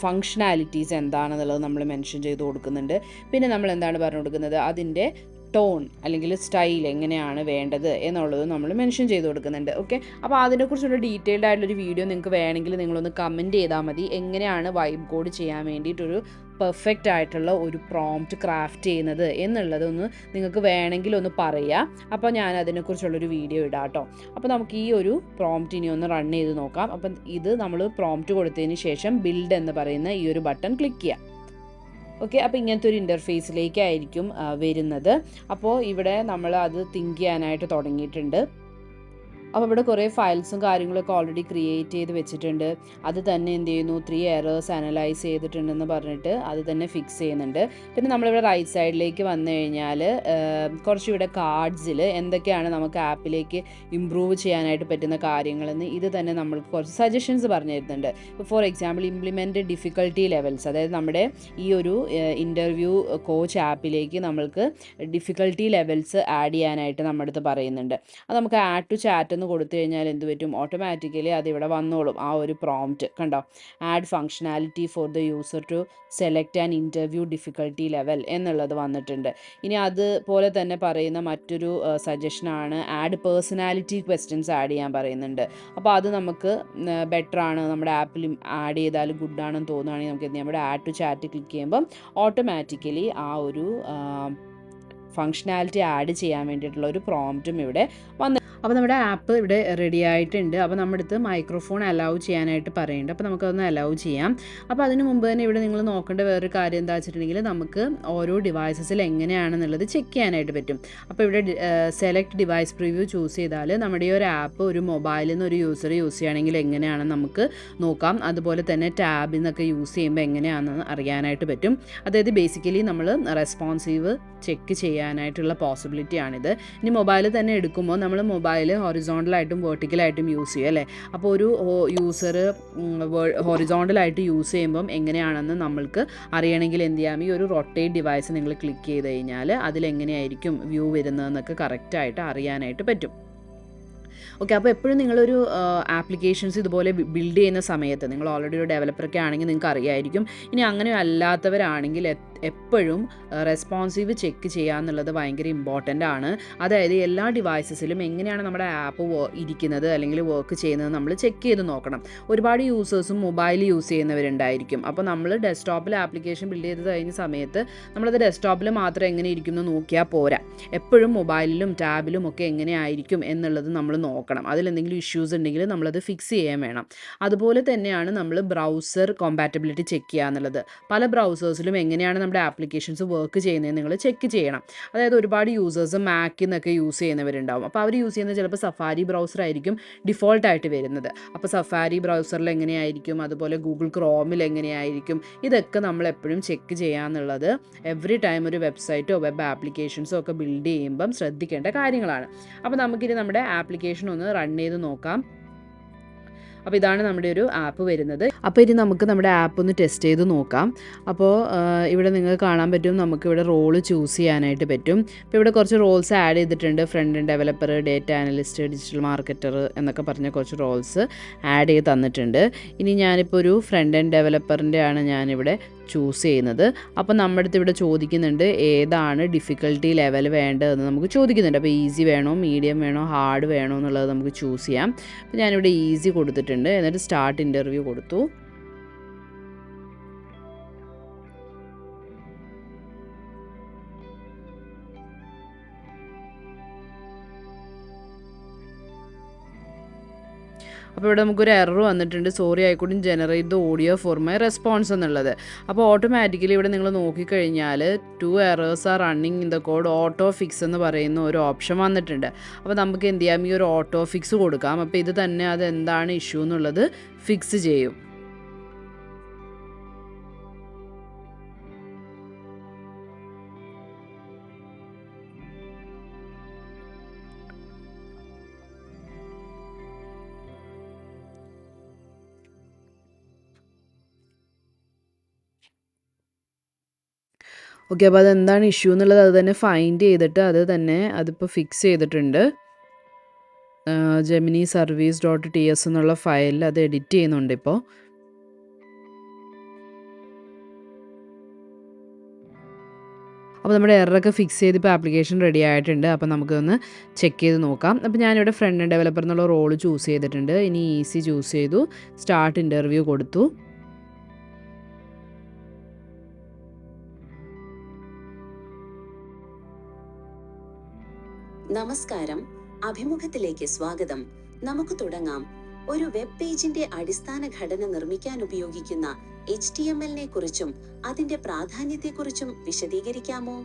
ഫങ്ഷനാലിറ്റീസ് എന്താണെന്നുള്ളത് നമ്മൾ മെൻഷൻ ചെയ്ത് കൊടുക്കുന്നുണ്ട്. പിന്നെ നമ്മൾ എന്താണ് പറഞ്ഞു കൊടുക്കുന്നത്, അതിൻ്റെ ടോൺ അല്ലെങ്കിൽ സ്റ്റൈൽ എങ്ങനെയാണ് വേണ്ടത് എന്നുള്ളത് നമ്മൾ മെൻഷൻ ചെയ്ത് കൊടുക്കുന്നുണ്ട്. ഓക്കെ, അപ്പോൾ അതിനെക്കുറിച്ചുള്ള ഡീറ്റെയിൽഡ് ആയിട്ടുള്ളൊരു വീഡിയോ നിങ്ങൾക്ക് വേണമെങ്കിൽ നിങ്ങളൊന്ന് കമൻറ്റ് ചെയ്താൽ മതി. എങ്ങനെയാണ് വൈബ് കോഡ് ചെയ്യാൻ വേണ്ടിയിട്ടൊരു പെർഫെക്റ്റ് ആയിട്ടുള്ള ഒരു പ്രോംപ്റ്റ് ക്രാഫ്റ്റ് ചെയ്യുന്നത് എന്നുള്ളതൊന്ന് നിങ്ങൾക്ക് വേണമെങ്കിൽ ഒന്ന് പറയുക. അപ്പോൾ ഞാൻ അതിനെക്കുറിച്ചുള്ളൊരു വീഡിയോ ഇടാം കേട്ടോ. അപ്പോൾ നമുക്ക് ഈ ഒരു പ്രോംപ്റ്റ് ഇനി ഒന്ന് റൺ ചെയ്ത് നോക്കാം. അപ്പം ഇത് നമ്മൾ പ്രോംപ്റ്റ് കൊടുത്തതിന് ശേഷം ബിൽഡ് എന്ന് പറയുന്ന ഈ ഒരു ബട്ടൺ ക്ലിക്ക് ചെയ്യാം. ഓക്കെ, അപ്പോൾ ഇങ്ങനത്തെ ഒരു ഇൻ്റർഫേസിലേക്കായിരിക്കും വരുന്നത്. അപ്പോൾ ഇവിടെ നമ്മൾ അത് തിങ്ക് ചെയ്യാനായിട്ട് തുടങ്ങിയിട്ടുണ്ട്. അപ്പോൾ ഇവിടെ കുറേ ഫയൽസും കാര്യങ്ങളൊക്കെ ഓൾറെഡി ക്രിയേറ്റ് ചെയ്ത് വെച്ചിട്ടുണ്ട്. അത് തന്നെ എന്ത് ചെയ്യുന്നു, 3 എറേഴ്സ് അനലൈസ് ചെയ്തിട്ടുണ്ടെന്ന് പറഞ്ഞിട്ട് അത് തന്നെ ഫിക്സ് ചെയ്യുന്നുണ്ട്. പിന്നെ നമ്മളിവിടെ റൈറ്റ് സൈഡിലേക്ക് വന്നു കഴിഞ്ഞാൽ കുറച്ചിവിടെ കാർഡ്സിൽ എന്തൊക്കെയാണ് നമുക്ക് ആപ്പിലേക്ക് ഇമ്പ്രൂവ് ചെയ്യാനായിട്ട് പറ്റുന്ന കാര്യങ്ങളെന്ന് ഇത് തന്നെ നമ്മൾക്ക് കുറച്ച് സജഷൻസ് പറഞ്ഞു തരുന്നുണ്ട്. For example implement difficulty levels, അതായത് നമ്മുടെ ഈ ഒരു ഇൻ്റർവ്യൂ കോച്ച് ആപ്പിലേക്ക് നമ്മൾക്ക് ഡിഫിക്കൽട്ടി ലെവൽസ് ആഡ് ചെയ്യാനായിട്ട് നമ്മുടെ അടുത്ത് പറയുന്നുണ്ട്. അത് നമുക്ക് ആഡ് ടു ചാറ്റ് എന്ന് കൊടുത്തു കഴിഞ്ഞാൽ എന്ത് പറ്റും, ഓട്ടോമാറ്റിക്കലി അതിവിടെ വന്നോളും. ആ ഒരു പ്രോംപ്റ്റ് കണ്ടോ, add functionality for the user to select an interview difficulty level എന്നുള്ളത് വന്നിട്ടുണ്ട്. ഇനി അതുപോലെ തന്നെ പറയുന്ന മറ്റൊരു സജഷനാണ് ആഡ് പേഴ്സണാലിറ്റി ക്വസ്റ്റ്യൻസ് ആഡ് ചെയ്യാൻ പറയുന്നുണ്ട്. അപ്പോൾ അത് നമുക്ക് ബെറ്ററാണ്, നമ്മുടെ ആപ്പിൽ ആഡ് ചെയ്താൽ ഗുഡാണെന്ന് തോന്നുകയാണെങ്കിൽ നമുക്ക് എന്ത് ചെയ്യാം, ഇവിടെ ആഡ് ടു ചാറ്റ് ക്ലിക്ക് ചെയ്യുമ്പം ഓട്ടോമാറ്റിക്കലി ആ ഒരു ഫങ്ഷനാലിറ്റി ആഡ് ചെയ്യാൻ വേണ്ടിയിട്ടുള്ള ഒരു പ്രോംപ്റ്റും ഇവിടെ വന്ന്. അപ്പോൾ നമ്മുടെ ആപ്പ് ഇവിടെ റെഡി ആയിട്ടുണ്ട്. അപ്പോൾ നമ്മുടെ അടുത്ത് മൈക്രോഫോൺ അലൗ ചെയ്യാനായിട്ട് പറയുന്നുണ്ട്. അപ്പോൾ നമുക്കതൊന്ന് അലൗ ചെയ്യാം. അപ്പോൾ അതിന് മുമ്പ് തന്നെ ഇവിടെ നിങ്ങൾ നോക്കേണ്ട വേറൊരു കാര്യം എന്താ വെച്ചിട്ടുണ്ടെങ്കിൽ നമുക്ക് ഓരോ ഡിവൈസസിൽ എങ്ങനെയാണെന്നുള്ളത് ചെക്ക് ചെയ്യാനായിട്ട് പറ്റും. അപ്പോൾ ഇവിടെ സെലക്ട് ഡിവൈസ് പ്രിവ്യൂ ചൂസ് ചെയ്താൽ നമ്മുടെ ഈ ഒരു ആപ്പ് ഒരു മൊബൈലിൽ നിന്ന് ഒരു യൂസർ യൂസ് ചെയ്യുകയാണെങ്കിൽ എങ്ങനെയാണെന്ന് നമുക്ക് നോക്കാം. അതുപോലെ തന്നെ ടാബിൽ നിന്നൊക്കെ യൂസ് ചെയ്യുമ്പോൾ എങ്ങനെയാണെന്ന് അറിയാനായിട്ട് പറ്റും. അതായത് ബേസിക്കലി നമ്മൾ റെസ്പോൺസീവ് ചെക്ക് ചെയ്യാനായിട്ടുള്ള പോസിബിലിറ്റിയാണിത്. ഇനി മൊബൈൽ തന്നെ എടുക്കുമ്പോൾ നമ്മൾ മൊബൈൽ ഹൊറിസോണ്ടലായിട്ടും വെർട്ടിക്കലായിട്ടും യൂസ് ചെയ്യും അല്ലേ. അപ്പോൾ ഒരു യൂസർ ഹൊറിസോണ്ടലായിട്ട് യൂസ് ചെയ്യുമ്പം എങ്ങനെയാണെന്ന് നമ്മൾക്ക് അറിയണമെങ്കിൽ എന്ത് ചെയ്യാം, ഈ ഒരു റൊട്ടേറ്റ് ഡിവൈസ് നിങ്ങൾ ക്ലിക്ക് ചെയ്ത് കഴിഞ്ഞാൽ അതിലെങ്ങനെയായിരിക്കും വ്യൂ വരുന്നതെന്നൊക്കെ കറക്റ്റായിട്ട് അറിയാനായിട്ട് പറ്റും. ഓക്കെ, അപ്പോൾ എപ്പോഴും നിങ്ങളൊരു ആപ്ലിക്കേഷൻസ് ഇതുപോലെ ബിൽഡ് ചെയ്യുന്ന സമയത്ത് നിങ്ങൾ ഓൾറെഡി ഒരു ഡെവലപ്പറൊക്കെ ആണെങ്കിൽ നിങ്ങൾക്ക് അറിയായിരിക്കും. ഇനി അങ്ങനെ അല്ലാത്തവരാണെങ്കിൽ എപ്പോഴും റെസ്പോൺസീവ് ചെക്ക് ചെയ്യുക എന്നുള്ളത് ഭയങ്കര ഇമ്പോർട്ടൻ്റ് ആണ്. അതായത് എല്ലാ ഡിവൈസസിലും എങ്ങനെയാണ് നമ്മുടെ ആപ്പ് ഇരിക്കുന്നത് അല്ലെങ്കിൽ വർക്ക് ചെയ്യുന്നത് നമ്മൾ ചെക്ക് ചെയ്ത് നോക്കണം. ഒരുപാട് യൂസേഴ്സും മൊബൈൽ യൂസ് ചെയ്യുന്നവരുണ്ടായിരിക്കും. അപ്പോൾ നമ്മൾ ഡെസ്ക്ടോപ്പിൽ ആപ്ലിക്കേഷൻ ബിൽഡ് ചെയ്ത് കഴിഞ്ഞ സമയത്ത് നമ്മളത് ഡെസ്ക്ടോപ്പിൽ മാത്രം എങ്ങനെ ഇരിക്കുന്നു നോക്കിയാൽ പോരാ. എപ്പോഴും മൊബൈലിലും ടാബിലും ഒക്കെ എങ്ങനെയായിരിക്കും എന്നുള്ളത് നമ്മൾ നോക്കണം. നോക്കണം. അതിലെന്തെങ്കിലും ഇഷ്യൂസ് ഉണ്ടെങ്കിൽ നമ്മളത് ഫിക്സ് ചെയ്യാൻ വേണം. അതുപോലെ തന്നെയാണ് നമ്മൾ ബ്രൗസർ കോമ്പാറ്റബിലിറ്റി ചെക്ക് ചെയ്യുക എന്നുള്ളത്. പല ബ്രൗസേഴ്സിലും എങ്ങനെയാണ് നമ്മുടെ ആപ്ലിക്കേഷൻസ് വർക്ക് ചെയ്യുന്നത് നിങ്ങൾ ചെക്ക് ചെയ്യണം. അതായത് ഒരുപാട് യൂസേഴ്സ് മാക്കിൽ നിന്നൊക്കെ യൂസ് ചെയ്യുന്നവരുണ്ടാവും. അപ്പോൾ അവർ യൂസ് ചെയ്യുന്നത് ചിലപ്പോൾ സഫാരി ബ്രൗസർ ആയിരിക്കും ഡിഫോൾട്ടായിട്ട് വരുന്നത്. അപ്പോൾ സഫാരി ബ്രൗസറിൽ എങ്ങനെയായിരിക്കും, അതുപോലെ ഗൂഗിൾ ക്രോമിൽ എങ്ങനെയായിരിക്കും, ഇതൊക്കെ നമ്മൾ എപ്പോഴും ചെക്ക് ചെയ്യാന്നുള്ളത് എവറി ടൈം ഒരു വെബ്സൈറ്റോ വെബ് ആപ്ലിക്കേഷൻസോ ഒക്കെ ബിൽഡ് ചെയ്യുമ്പം ശ്രദ്ധിക്കേണ്ട കാര്യങ്ങളാണ്. അപ്പോൾ നമുക്കിനി നമ്മുടെ ആപ്ലിക്കേഷൻ ഒന്ന് റൺ ചെയ്ത് നോക്കാം. അപ്പോൾ ഇതാണ് നമ്മുടെ ഒരു ആപ്പ് വരുന്നത്. അപ്പോൾ ഇനി നമുക്ക് നമ്മുടെ ആപ്പ് ഒന്ന് ടെസ്റ്റ് ചെയ്ത് നോക്കാം. അപ്പോൾ ഇവിടെ നിങ്ങൾക്ക് കാണാൻ പറ്റും, നമുക്കിവിടെ റോള് ചൂസ് ചെയ്യാനായിട്ട് പറ്റും. അപ്പോൾ ഇവിടെ കുറച്ച് റോൾസ് ആഡ് ചെയ്തിട്ടുണ്ട്. Front end developer, data analyst, digital marketer എന്നൊക്കെ പറഞ്ഞ കുറച്ച് റോൾസ് ആഡ് ചെയ്ത് തന്നിട്ടുണ്ട്. ഇനി ഞാനിപ്പോൾ ഒരു ഫ്രണ്ട് എൻഡ് ഡെവലപ്പറിൻ്റെ ആണ് ഞാനിവിടെ ചൂസ് ചെയ്യുന്നത്. അപ്പോൾ നമ്മുടെ അടുത്ത് ഇവിടെ ചോദിക്കുന്നുണ്ട് ഏതാണ് ഡിഫിക്കൽട്ടി ലെവൽ വേണ്ടതെന്ന് നമുക്ക് ചോദിക്കുന്നുണ്ട്. അപ്പോൾ ഈസി വേണോ, മീഡിയം വേണോ, ഹാർഡ് വേണോ എന്നുള്ളത് നമുക്ക് ചൂസ് ചെയ്യാം. അപ്പോൾ ഞാനിവിടെ ഈസി കൊടുത്തിട്ടുണ്ട്. എന്നിട്ട് സ്റ്റാർട്ട് ഇൻ്റർവ്യൂ കൊടുത്തു. അപ്പോൾ ഇവിടെ നമുക്കൊരു എറർ വന്നിട്ടുണ്ട്. Sorry, I couldn't generate the audio for my response എന്നുള്ളത്. അപ്പോൾ ഓട്ടോമാറ്റിക്കലി ഇവിടെ നിങ്ങൾ നോക്കിക്കഴിഞ്ഞാൽ 2 errors are running in the code auto fix എന്ന് പറയുന്ന ഒരു ഓപ്ഷൻ വന്നിട്ടുണ്ട്. അപ്പോൾ നമുക്ക് എന്ത് ചെയ്യാം, ഈ ഒരു ഓട്ടോ ഫിക്സ് കൊടുക്കാം. അപ്പോൾ ഇത് തന്നെ അത് എന്താണ് ഇഷ്യൂ എന്നുള്ളത് ഫിക്സ് ചെയ്യും. ഓക്കെ, അപ്പോൾ അതെന്താണ് ഇഷ്യൂ എന്നുള്ളത് അത് തന്നെ ഫൈൻഡ് ചെയ്തിട്ട് അതിപ്പോൾ ഫിക്സ് ചെയ്തിട്ടുണ്ട്. ജെമിനി സർവീസ് .ts എന്നുള്ള ഫയലിൽ അത് എഡിറ്റ് ചെയ്യുന്നുണ്ട് ഇപ്പോൾ. അപ്പോൾ നമ്മുടെ എററൊക്കെ ഫിക്സ് ചെയ്ത് ഇപ്പോൾ ആപ്ലിക്കേഷൻ റെഡി ആയിട്ടുണ്ട്. അപ്പോൾ നമുക്കൊന്ന് ചെക്ക് ചെയ്ത് നോക്കാം. അപ്പോൾ ഞാനിവിടെ ഫ്രണ്ട് എൻഡ് ഡെവലപ്പർ എന്നുള്ള റോള് ചൂസ് ചെയ്തിട്ടുണ്ട്. ഇനി ഈസി ചൂസ് ചെയ്തു, സ്റ്റാർട്ട് ഇൻ്റർവ്യൂ കൊടുത്തു. നമസ്കാരം, അഭിമുഖത്തിലേക്ക് സ്വാഗതം. നമുക്ക് തുടങ്ങാം. ഒരു വെബ് പേജിന്റെ അടിസ്ഥാന ഘടന നിർമ്മിക്കാൻ ഉപയോഗിക്കുന്ന HTML നെ കുറിച്ചും അതിന്റെ പ്രാധാന്യത്തെക്കുറിച്ചും വിശദീകരിക്കാമോ?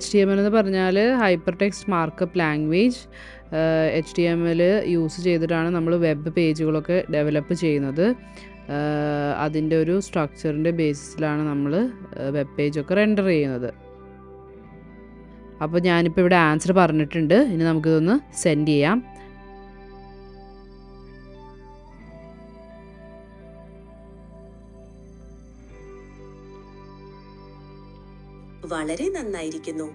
HTML എന്ന് പറഞ്ഞാൽ hyper text markup language. HTML use ചെയ്തിട്ടാണ് നമ്മൾ വെബ് പേജുകളൊക്കെ ഡെവലപ്പ് ചെയ്യുന്നത്. അതിൻ്റെ ഒരു സ്ട്രക്ചറിൻ്റെ ബേസിസിലാണ് നമ്മൾ വെബ് പേജൊക്കെ റെൻഡർ ചെയ്യുന്നത്. അപ്പോൾ ഞാനിപ്പോൾ ഇവിടെ ആൻസർ പറഞ്ഞിട്ടുണ്ട്. ഇനി നമുക്കിതൊന്ന് സെൻഡ് ചെയ്യാം. വളരെ നന്നായിരിക്കുന്നു.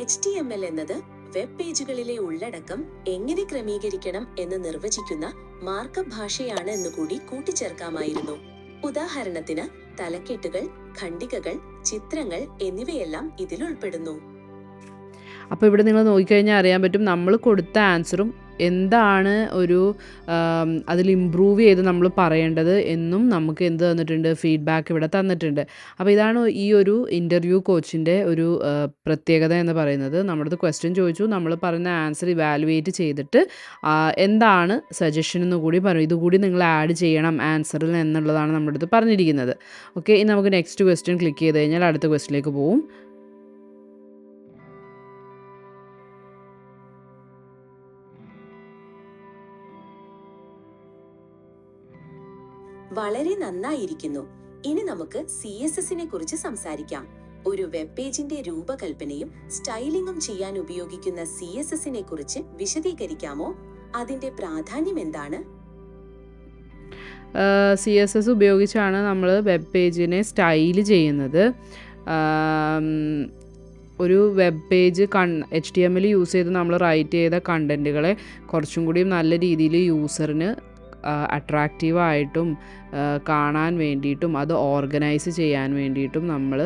HTML എന്നത് വെബ് പേജുകളിലെ ഉള്ളടക്കം എങ്ങനെ ക്രമീകരിക്കണം എന്ന് നിർവചിക്കുന്ന മാർക്കപ്പ് ഭാഷയാണ് എന്ന് കൂടി കൂട്ടിച്ചേർക്കാമായിരുന്നു. ഉദാഹരണത്തിന് തലക്കെട്ടുകൾ, ഖണ്ഡികകൾ, ചിത്രങ്ങൾ എന്നിവയെല്ലാം ഇതിൽ ഉൾപ്പെടുന്നു. അപ്പോൾ ഇവിടെ നിങ്ങൾ നോക്കിക്കഴിഞ്ഞാൽ അറിയാൻ പറ്റും, നമ്മൾ കൊടുത്ത ആൻസറും എന്താണ് ഒരു അതിൽ ഇമ്പ്രൂവ് ചെയ്ത് നമ്മൾ പറയേണ്ടത് എന്നും നമുക്ക് എന്ത് തന്നിട്ടുണ്ട്, ഫീഡ്ബാക്ക് ഇവിടെ തന്നിട്ടുണ്ട്. അപ്പോൾ ഇതാണ് ഈ ഒരു ഇൻ്റർവ്യൂ കോച്ചിൻ്റെ ഒരു പ്രത്യേകത എന്ന് പറയുന്നത്. നമ്മുടെ ക്വസ്റ്റ്യൻ ചോദിച്ചു, നമ്മൾ പറയുന്ന ആൻസർ ഇവാലുവേറ്റ് ചെയ്തിട്ട് എന്താണ് സജഷൻ എന്ന് കൂടി പറയും. ഇതുകൂടി നിങ്ങൾ ആഡ് ചെയ്യണം ആൻസറിൽ എന്നുള്ളതാണ് നമ്മുടെ അടുത്ത് പറഞ്ഞിരിക്കുന്നത്. ഓക്കെ, ഇനി നമുക്ക് നെക്സ്റ്റ് ക്വസ്റ്റ്യൻ ക്ലിക്ക് ചെയ്ത് കഴിഞ്ഞാൽ അടുത്ത ക്വസ്റ്റ്യനിലേക്ക് പോവും. വളരെ നന്നായിരിക്കുന്നു. ഇനി നമുക്ക് CSS നെ കുറിച്ച് സംസാരിക്കാം. ഒരു വെബ് പേജിന്റെ രൂപകൽപ്പനയും സ്റ്റൈലിംഗും ചെയ്യാൻ ഉപയോഗിക്കുന്ന CSS നെ കുറിച്ച് വിശദീകരിക്കാമോ? അതിന്റെ പ്രാധാന്യം എന്താണ്? CSS ഉപയോഗിച്ചാണ് നമ്മൾ വെബ് പേജിനെ സ്റ്റൈൽ ചെയ്യുന്നത്. ഒരു വെബ് പേജ് HTML യൂസ് ചെയ്ത് നമ്മൾ റൈറ്റ് ചെയ്ത കണ്ടൻറ്റുകളെ കുറച്ചും കൂടി നല്ല രീതിയിൽ യൂസറിന് അട്രാക്റ്റീവായിട്ടും കാണാൻ വേണ്ടിയിട്ടും അത് ഓർഗനൈസ് ചെയ്യാൻ വേണ്ടിയിട്ടും നമ്മൾ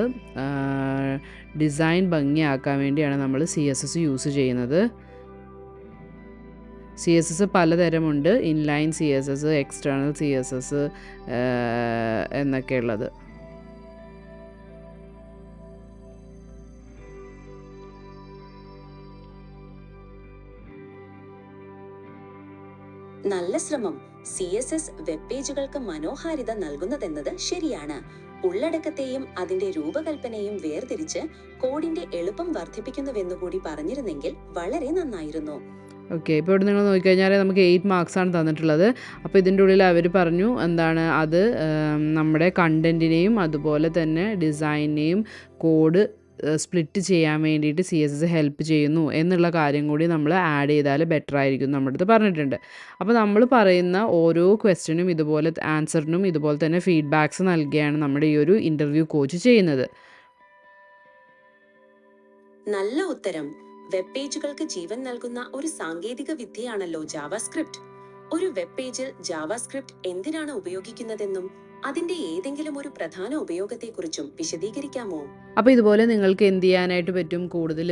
ഡിസൈൻ ഭംഗിയാക്കാൻ വേണ്ടിയാണ് നമ്മൾ CSS യൂസ് ചെയ്യുന്നത്. CSS പലതരമുണ്ട്. ഇൻലൈൻ CSS, എക്സ്റ്റേണൽ CSS എന്നൊക്കെ ഉള്ളത്. നല്ല ശ്രമം. CSS വെബ് പേജുകൾക്ക് മനോഹാരിത നൽകുന്നതെന്നത് ശരിയാണ്. ഉള്ളടക്കത്തെയും അതിന്റെ രൂപകൽപ്പനയും വേർതിരിച്ച് കോഡിന്റെ എളുപ്പം വർദ്ധിപ്പിക്കുന്നുവെന്നുകൂടി പറഞ്ഞിരുന്നെങ്കിൽ വളരെ നന്നായിരുന്നു. ഓക്കെ, ഇപ്പോൾ ഇവിടെ നിങ്ങൾ നോക്കിക്കഴിഞ്ഞാൽ നമുക്ക് 8 മാർക്സാണ് തന്നിട്ടുള്ളത്. അപ്പോൾ ഇതിൻ്റെ ഉള്ളിൽ അവർ പറഞ്ഞു എന്താണ് അത് നമ്മുടെ കണ്ടൻറ്റിനെയും അതുപോലെ തന്നെ ഡിസൈനിനെയും കോഡ് സ്പ്ലിറ്റ് ചെയ്യാൻ വേണ്ടിയിട്ട് CSS ഹെൽപ്പ് ചെയ്യുന്നു എന്നുള്ള കാര്യം കൂടി നമ്മൾ ആഡ് ചെയ്താൽ ബെറ്റർ ആയിരിക്കും നമ്മുടെ അടുത്ത് പറഞ്ഞിട്ടുണ്ട്. അപ്പോൾ നമ്മൾ പറയുന്ന ഓരോ ക്വസ്റ്റ്യനും ഇതുപോലെ ആൻസറിനും ഇതുപോലെ തന്നെ ഫീഡ്ബാക്ക്സ് നൽകുകയാണ് നമ്മുടെ ഈ ഒരു ഇൻ്റർവ്യൂ കോച്ച് ചെയ്യുന്നത്. നല്ല ഉത്തരം. വെബ് പേജുകൾക്ക് ജീവൻ നൽകുന്ന ഒരു സാങ്കേതിക വിദ്യയാണല്ലോ ജാവാസ്ക്രിപ്റ്റ്. ഒരു വെബ് പേജിൽ ജാവാസ്ക്രിപ്റ്റ് എന്തിനാണ് ഉപയോഗിക്കുന്നതെന്നും അതിന്റെ ഏതെങ്കിലും ഒരു പ്രധാന ഉപയോഗത്തെക്കുറിച്ചും വിശദീകരിക്കാമോ? അപ്പോൾ ഇതുപോലെ നിങ്ങൾക്ക് എന്ത് ചെയ്യാനായിട്ട് പറ്റും, കൂടുതൽ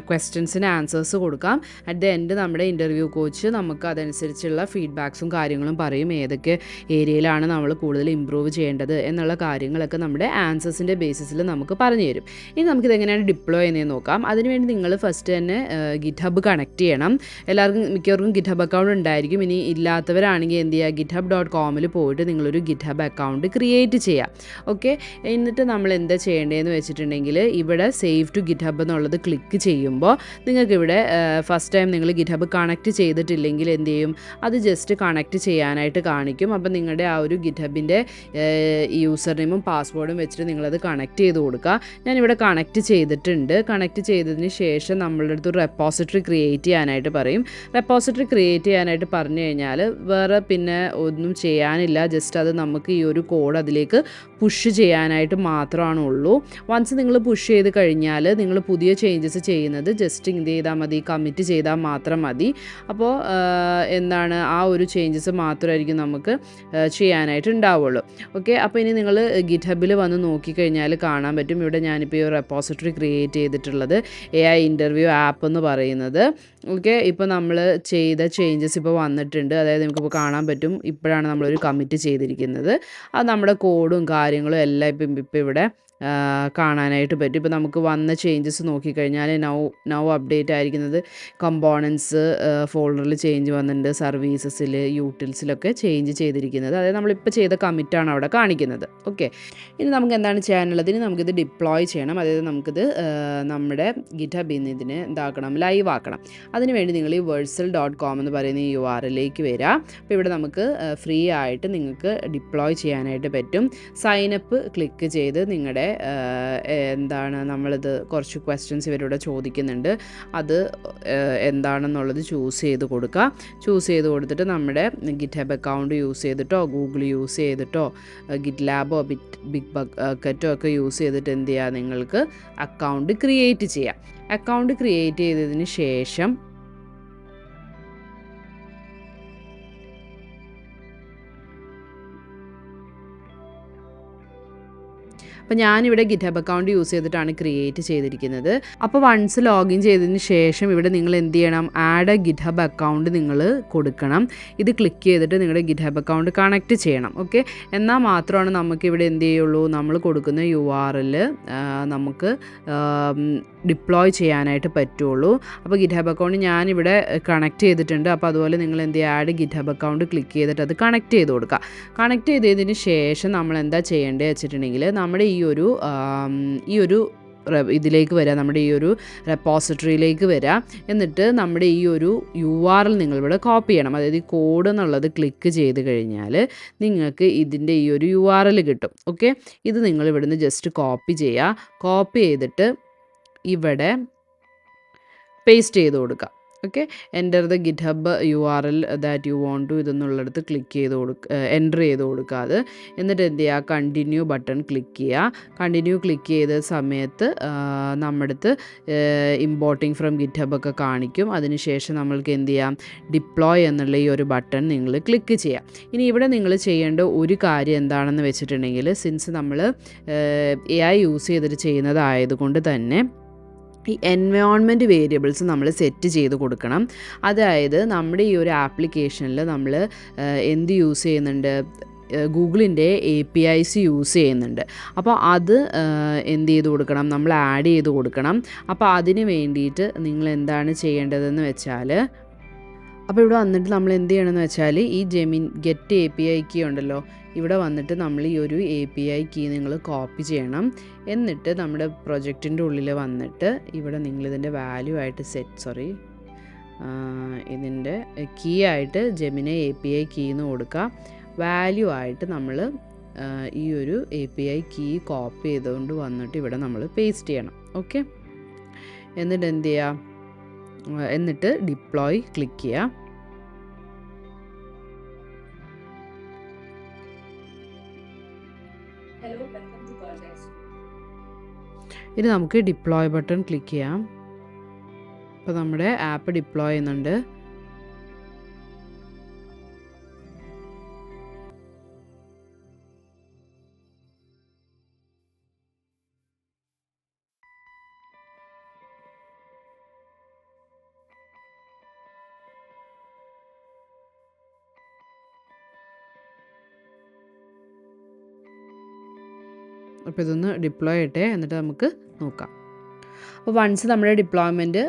ക്വസ്റ്റ്യൻസിന് ആൻസേഴ്സ് കൊടുക്കാം. അറ്റ് ദ എൻഡ് നമ്മുടെ ഇൻ്റർവ്യൂ കോച്ച് നമുക്ക് അതനുസരിച്ചുള്ള ഫീഡ്ബാക്സും കാര്യങ്ങളും പറയും, ഏതൊക്കെ ഏരിയയിലാണ് നമ്മൾ കൂടുതൽ ഇമ്പ്രൂവ് ചെയ്യേണ്ടത് എന്നുള്ള കാര്യങ്ങളൊക്കെ നമ്മുടെ ആൻസേഴ്സിൻ്റെ ബേസിസിൽ നമുക്ക് പറഞ്ഞു തരും. ഇനി നമുക്കിത് എങ്ങനെയാണ് ഡിപ്ലോയ് ചെയ്യുന്നതെന്ന് നോക്കാം. അതിനുവേണ്ടി നിങ്ങൾ ഫസ്റ്റ് തന്നെ GitHub കണക്ട് ചെയ്യണം. മിക്കവർക്കും GitHub അക്കൗണ്ട് ഉണ്ടായിരിക്കും. ഇനി ഇല്ലാത്തവരാണെങ്കിൽ എന്ത് ചെയ്യുക, github.com പോയിട്ട് നിങ്ങളൊരു GitHub അക്കൗണ്ട് ക്രിയേറ്റ് ചെയ്യാം. ഓക്കെ, എന്നിട്ട് നമ്മൾ എന്താ ചെയ്യേണ്ടതെന്ന് വെച്ചിട്ടുണ്ടെങ്കിൽ ഇവിടെ സേവ് ടു GitHub എന്നുള്ളത് ക്ലിക്ക് ചെയ്യുമ്പോൾ നിങ്ങൾക്കിവിടെ ഫസ്റ്റ് ടൈം നിങ്ങൾ GitHub കണക്ട് ചെയ്തിട്ടില്ലെങ്കിൽ എന്ത് ചെയ്യും, അത് ജസ്റ്റ് കണക്ട് ചെയ്യാനായിട്ട് കാണിക്കും. അപ്പോൾ നിങ്ങളുടെ ആ ഒരു GitHubൻ്റെ യൂസർ നെയിമും പാസ്വേഡും വെച്ചിട്ട് നിങ്ങളത് കണക്ട് ചെയ്ത് കൊടുക്കുക. ഞാനിവിടെ കണക്ട് ചെയ്തിട്ടുണ്ട്. കണക്ട് ചെയ്തതിന് ശേഷം നമ്മളുടെ അടുത്ത് ഒരു റെപ്പോസിറ്ററി ക്രിയേറ്റ് ചെയ്യാനായിട്ട് പറയും. റെപ്പോസിറ്ററി ക്രിയേറ്റ് ചെയ്യാനായിട്ട് പറഞ്ഞു കഴിഞ്ഞാൽ വേറെ പിന്നെ ഒന്നും ചെയ്യാനില്ല, ജസ്റ്റ് അത് നമുക്ക് ഈ ഒരു കോഡ് അതിലേക്ക് പുഷ് ചെയ്യാനായിട്ട് മാത്രമാണ് ഉള്ളൂ. വൺസ് നിങ്ങൾ പുഷ് ചെയ്ത് കഴിഞ്ഞാൽ നിങ്ങൾ പുതിയ ചേഞ്ചസ് ചെയ്യുന്നത് ജസ്റ്റ് ഇത് ചെയ്താൽ മതി, കമ്മിറ്റ് ചെയ്താൽ മാത്രം മതി. അപ്പോൾ എന്താണ് ആ ഒരു ചേഞ്ചസ് മാത്രമായിരിക്കും നമുക്ക് ചെയ്യാനായിട്ട് ഉണ്ടാവുള്ളൂ. ഓക്കെ, അപ്പോൾ ഇനി നിങ്ങൾ GitHubൽ വന്ന് നോക്കിക്കഴിഞ്ഞാൽ കാണാൻ പറ്റും. ഇവിടെ ഞാനിപ്പോൾ ഈ ഒരു റെപ്പോസിറ്ററി ക്രിയേറ്റ് ചെയ്തിട്ടുള്ളത് AI ഇൻ്റർവ്യൂ ആപ്പ് എന്ന് പറയുന്നത്. ഓക്കെ, ഇപ്പോൾ നമ്മൾ ചെയ്ത ചേഞ്ചസ് ഇപ്പോൾ വന്നിട്ടുണ്ട്. അതായത് നമുക്കിപ്പോൾ കാണാൻ പറ്റും, ഇപ്പോഴാണ് നമ്മളൊരു കമ്മിറ്റ് ചെയ്തിരിക്കുന്നത്. അത് നമ്മുടെ കോഡും കാര്യങ്ങളും എല്ലാം ഇപ്പോൾ ഇവിടെ കാണാനായിട്ട് പറ്റും. ഇപ്പോൾ നമുക്ക് വന്ന ചേഞ്ചസ് നോക്കിക്കഴിഞ്ഞാൽ നൗ അപ്ഡേറ്റ് ആയിരിക്കുന്നത് കമ്പോണൻസ് ഫോൾഡറിൽ ചേഞ്ച് വന്നിട്ടുണ്ട്, സർവീസസിൽ യൂട്ടിൽസിലൊക്കെ ചേഞ്ച് ചെയ്തിരിക്കുന്നത്. അതായത് നമ്മളിപ്പോൾ ചെയ്ത കമ്മിറ്റാണ് അവിടെ കാണിക്കുന്നത്. ഓക്കെ, ഇനി നമുക്ക് എന്താണ് ചെയ്യാനുള്ളത്, ഇനി നമുക്കിത് ഡിപ്ലോയ് ചെയ്യണം. അതായത് നമുക്കിത് നമ്മുടെ GitHub ഇതിനെ എന്താക്കണം, ലൈവ് ആക്കണം. അതിനുവേണ്ടി നിങ്ങൾ ഈ versal.com എന്ന് പറയുന്ന ഈ URLിലേക്ക് വരിക. അപ്പോൾ ഇവിടെ നമുക്ക് ഫ്രീ ആയിട്ട് നിങ്ങൾക്ക് ഡിപ്ലോയ് ചെയ്യാനായിട്ട് പറ്റും. സൈനപ്പ് ക്ലിക്ക് ചെയ്ത് നിങ്ങളുടെ എന്താണ് നമ്മളിത് കുറച്ച് ക്വസ്റ്റ്യൻസ് ഇവരിവിടെ ചോദിക്കുന്നുണ്ട്, അത് എന്താണെന്നുള്ളത് ചൂസ് ചെയ്ത് കൊടുക്കുക. ചൂസ് ചെയ്ത് കൊടുത്തിട്ട് നമ്മുടെ GitHub അക്കൗണ്ട് യൂസ് ചെയ്തിട്ടോ ഗൂഗിൾ യൂസ് ചെയ്തിട്ടോ GitLabോ ബിഗ് ബക്കറ്റോ ഒക്കെ യൂസ് ചെയ്തിട്ട് എന്ത് ചെയ്യുക, നിങ്ങൾക്ക് അക്കൗണ്ട് ക്രിയേറ്റ് ചെയ്യാം. അക്കൗണ്ട് ക്രിയേറ്റ് ചെയ്തതിന് ശേഷം അപ്പോൾ ഞാനിവിടെ GitHub അക്കൗണ്ട് യൂസ് ചെയ്തിട്ടാണ് ക്രിയേറ്റ് ചെയ്തിരിക്കുന്നത്. അപ്പോൾ വൺസ് ലോഗിൻ ചെയ്തതിന് ശേഷം ഇവിടെ നിങ്ങൾ എന്ത് ചെയ്യണം, ആഡ് എ GitHub അക്കൗണ്ട് നിങ്ങൾ കൊടുക്കണം. ഇത് ക്ലിക്ക് ചെയ്തിട്ട് നിങ്ങളുടെ GitHub അക്കൗണ്ട് കണക്ട് ചെയ്യണം. ഓക്കെ, എന്നാൽ മാത്രമാണ് നമുക്കിവിടെ എന്ത് ചെയ്യുള്ളൂ, നമ്മൾ കൊടുക്കുന്ന URL നമുക്ക് ഡിപ്ലോയ് ചെയ്യാനായിട്ട് പറ്റുള്ളൂ. അപ്പോൾ GitHub അക്കൗണ്ട് ഞാനിവിടെ കണക്ട് ചെയ്തിട്ടുണ്ട്. അപ്പോൾ അതുപോലെ നിങ്ങൾ എന്ത് ചെയ്യുക, ആഡ് GitHub അക്കൗണ്ട് ക്ലിക്ക് ചെയ്തിട്ട് അത് കണക്ട് ചെയ്ത് കൊടുക്കുക. കണക്ട് ചെയ്തതിന് ശേഷം നമ്മൾ എന്താ ചെയ്യേണ്ടത് വെച്ചിട്ടുണ്ടെങ്കിൽ നമ്മുടെ ഈ ഒരു ഇതിലേക്ക് വരിക, നമ്മുടെ ഈ ഒരു റെപ്പോസിറ്ററിയിലേക്ക് വരിക. എന്നിട്ട് നമ്മുടെ ഈ ഒരു URL നിങ്ങളിവിടെ കോപ്പി ചെയ്യണം. അതായത് ഈ കോഡ് എന്നുള്ളത് ക്ലിക്ക് ചെയ്ത് കഴിഞ്ഞാൽ നിങ്ങൾക്ക് ഇതിൻ്റെ ഈ ഒരു URL കിട്ടും. ഓക്കെ, ഇത് നിങ്ങൾ ഇവിടുന്ന് ജസ്റ്റ് കോപ്പി ചെയ്യുക. കോപ്പി ചെയ്തിട്ട് ഇവിടെ പേസ്റ്റ് ചെയ്ത് കൊടുക്കുക. Okay, enter the GitHub URL that you want to ഇതെന്നുള്ളിടത്ത് ക്ലിക്ക് ചെയ്ത് എൻ്റർ ചെയ്ത് കൊടുക്കുക. അത് എന്നിട്ട് എന്ത് ചെയ്യുക, കണ്ടിന്യൂ ബട്ടൺ ക്ലിക്ക് ചെയ്യുക. കണ്ടിന്യൂ ക്ലിക്ക് ചെയ്ത സമയത്ത് നമ്മുടെ അടുത്ത് ഇമ്പോർട്ടിങ് ഫ്രം GitHub ഒക്കെ കാണിക്കും. അതിനുശേഷം നമ്മൾക്ക് എന്ത് ചെയ്യാം, ഡിപ്ലോയ് എന്നുള്ള ഈ ഒരു ബട്ടൺ നിങ്ങൾ ക്ലിക്ക് ചെയ്യാം. ഇനി ഇവിടെ നിങ്ങൾ ചെയ്യേണ്ട ഒരു കാര്യം എന്താണെന്ന് വെച്ചിട്ടുണ്ടെങ്കിൽ, സിൻസ് നമ്മൾ AI യൂസ് ചെയ്തിട്ട് ചെയ്യുന്നതായതുകൊണ്ട് തന്നെ ഈ എൻവയോൺമെൻറ്റ് വേരിയബിൾസ് നമ്മൾ സെറ്റ് ചെയ്ത് കൊടുക്കണം. അതായത് നമ്മുടെ ഈ ഒരു ആപ്ലിക്കേഷനിൽ നമ്മൾ എന്ത് യൂസ് ചെയ്യുന്നുണ്ട്, ഗൂഗിളിൻ്റെ APIs യൂസ് ചെയ്യുന്നുണ്ട്. അപ്പോൾ അത് എന്ത് ചെയ്ത് കൊടുക്കണം, നമ്മൾ ആഡ് ചെയ്ത് കൊടുക്കണം. അപ്പോൾ അതിന് വേണ്ടിയിട്ട് നിങ്ങൾ എന്താണ് ചെയ്യേണ്ടതെന്ന് വെച്ചാൽ, അപ്പോൾ ഇവിടെ വന്നിട്ട് നമ്മൾ എന്ത് ചെയ്യണമെന്ന് വെച്ചാൽ ഈ ഗെറ്റ് API കീ ഉണ്ടല്ലോ, ഇവിടെ വന്നിട്ട് നമ്മൾ ഈ ഒരു API കീ നിങ്ങൾ കോപ്പി ചെയ്യണം. എന്നിട്ട് നമ്മുടെ പ്രൊജക്റ്റിൻ്റെ ഉള്ളിൽ വന്നിട്ട് ഇവിടെ നിങ്ങളിതിൻ്റെ വാല്യൂ ആയിട്ട് ഇതിൻ്റെ കീ ആയിട്ട് ജെമിനി API കീ എന്ന് കൊടുക്കുക. വാല്യൂ ആയിട്ട് നമ്മൾ ഈ ഒരു API കീ കോപ്പി ചെയ്തുകൊണ്ട് വന്നിട്ട് ഇവിടെ നമ്മൾ പേസ്റ്റ് ചെയ്യണം. ഓക്കെ, എന്നിട്ട് എന്ത് ചെയ്യുക, എന്നിട്ട് ഡിപ്ലോയ് ക്ലിക്ക് ചെയ്യുക. ഇനി നമുക്ക് ഡിപ്ലോയ് ബട്ടൺ ക്ലിക്ക് ചെയ്യാം. അപ്പോൾ നമ്മുടെ ആപ്പ് ഡിപ്ലോയ് ചെയ്യുന്നുണ്ട്. അപ്പോൾ ഇതൊന്ന് ഡിപ്ലോയ് ചെയ്യട്ടെ, എന്നിട്ട് നമുക്ക് നോക്കാം. അപ്പോൾ വൺസ് നമ്മുടെ ഡിപ്ലോയ്മെൻറ്റ്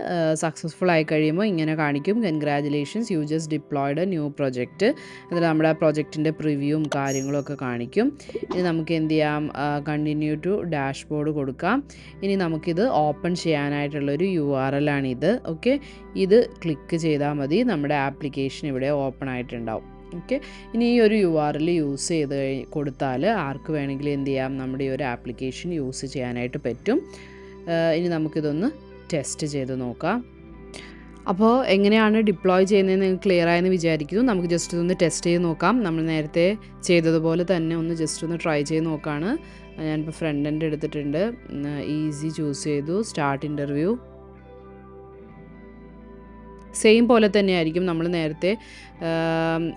സക്സസ്ഫുൾ ആയി കഴിയുമ്പോൾ ഇങ്ങനെ കാണിക്കും, congratulations you just deployed A new project. എന്നിട്ട് നമ്മുടെ ആ പ്രൊജക്റ്റിൻ്റെ പ്രിവ്യൂവും കാര്യങ്ങളും ഒക്കെ കാണിക്കും. ഇനി നമുക്ക് എന്ത് ചെയ്യാം, കണ്ടിന്യൂ ടു ഡാഷ്ബോർഡ് കൊടുക്കാം. ഇനി നമുക്കിത് ഓപ്പൺ ചെയ്യാനായിട്ടുള്ളൊരു URL ആണിത്. ഓക്കെ, ഇത് ക്ലിക്ക് ചെയ്താൽ മതി, നമ്മുടെ ആപ്ലിക്കേഷൻ ഇവിടെ ഓപ്പൺ ആയിട്ടുണ്ടാവും. ഓക്കെ, ഇനി ഈ ഒരു URL യൂസ് ചെയ്ത് കൊടുത്താൽ ആർക്ക് വേണമെങ്കിലും എന്ത് ചെയ്യാം, നമ്മുടെ ഈ ഒരു ആപ്ലിക്കേഷൻ യൂസ് ചെയ്യാനായിട്ട് പറ്റും. ഇനി നമുക്കിതൊന്ന് ടെസ്റ്റ് ചെയ്ത് നോക്കാം. അപ്പോൾ എങ്ങനെയാണ് ഡിപ്ലോയ് ചെയ്യുന്നതെന്ന് നിങ്ങൾക്ക് ക്ലിയർ ആയെന്ന് വിചാരിക്കുന്നു. നമുക്ക് ജസ്റ്റ് ഇതൊന്ന് ടെസ്റ്റ് ചെയ്ത് നോക്കാം. നമ്മൾ നേരത്തെ ചെയ്തതുപോലെ തന്നെ ഒന്ന് ജസ്റ്റ് ഒന്ന് ട്രൈ ചെയ്ത് നോക്കുകയാണ്. ഞാനിപ്പോൾ ഫ്രണ്ട് എൻഡ് എടുത്തിട്ടുണ്ട്, ഈസി ചൂസ് ചെയ്തു, സ്റ്റാർട്ട് ഇൻ്റർവ്യൂ. സെയിം പോലെ തന്നെയായിരിക്കും നമ്മൾ നേരത്തെ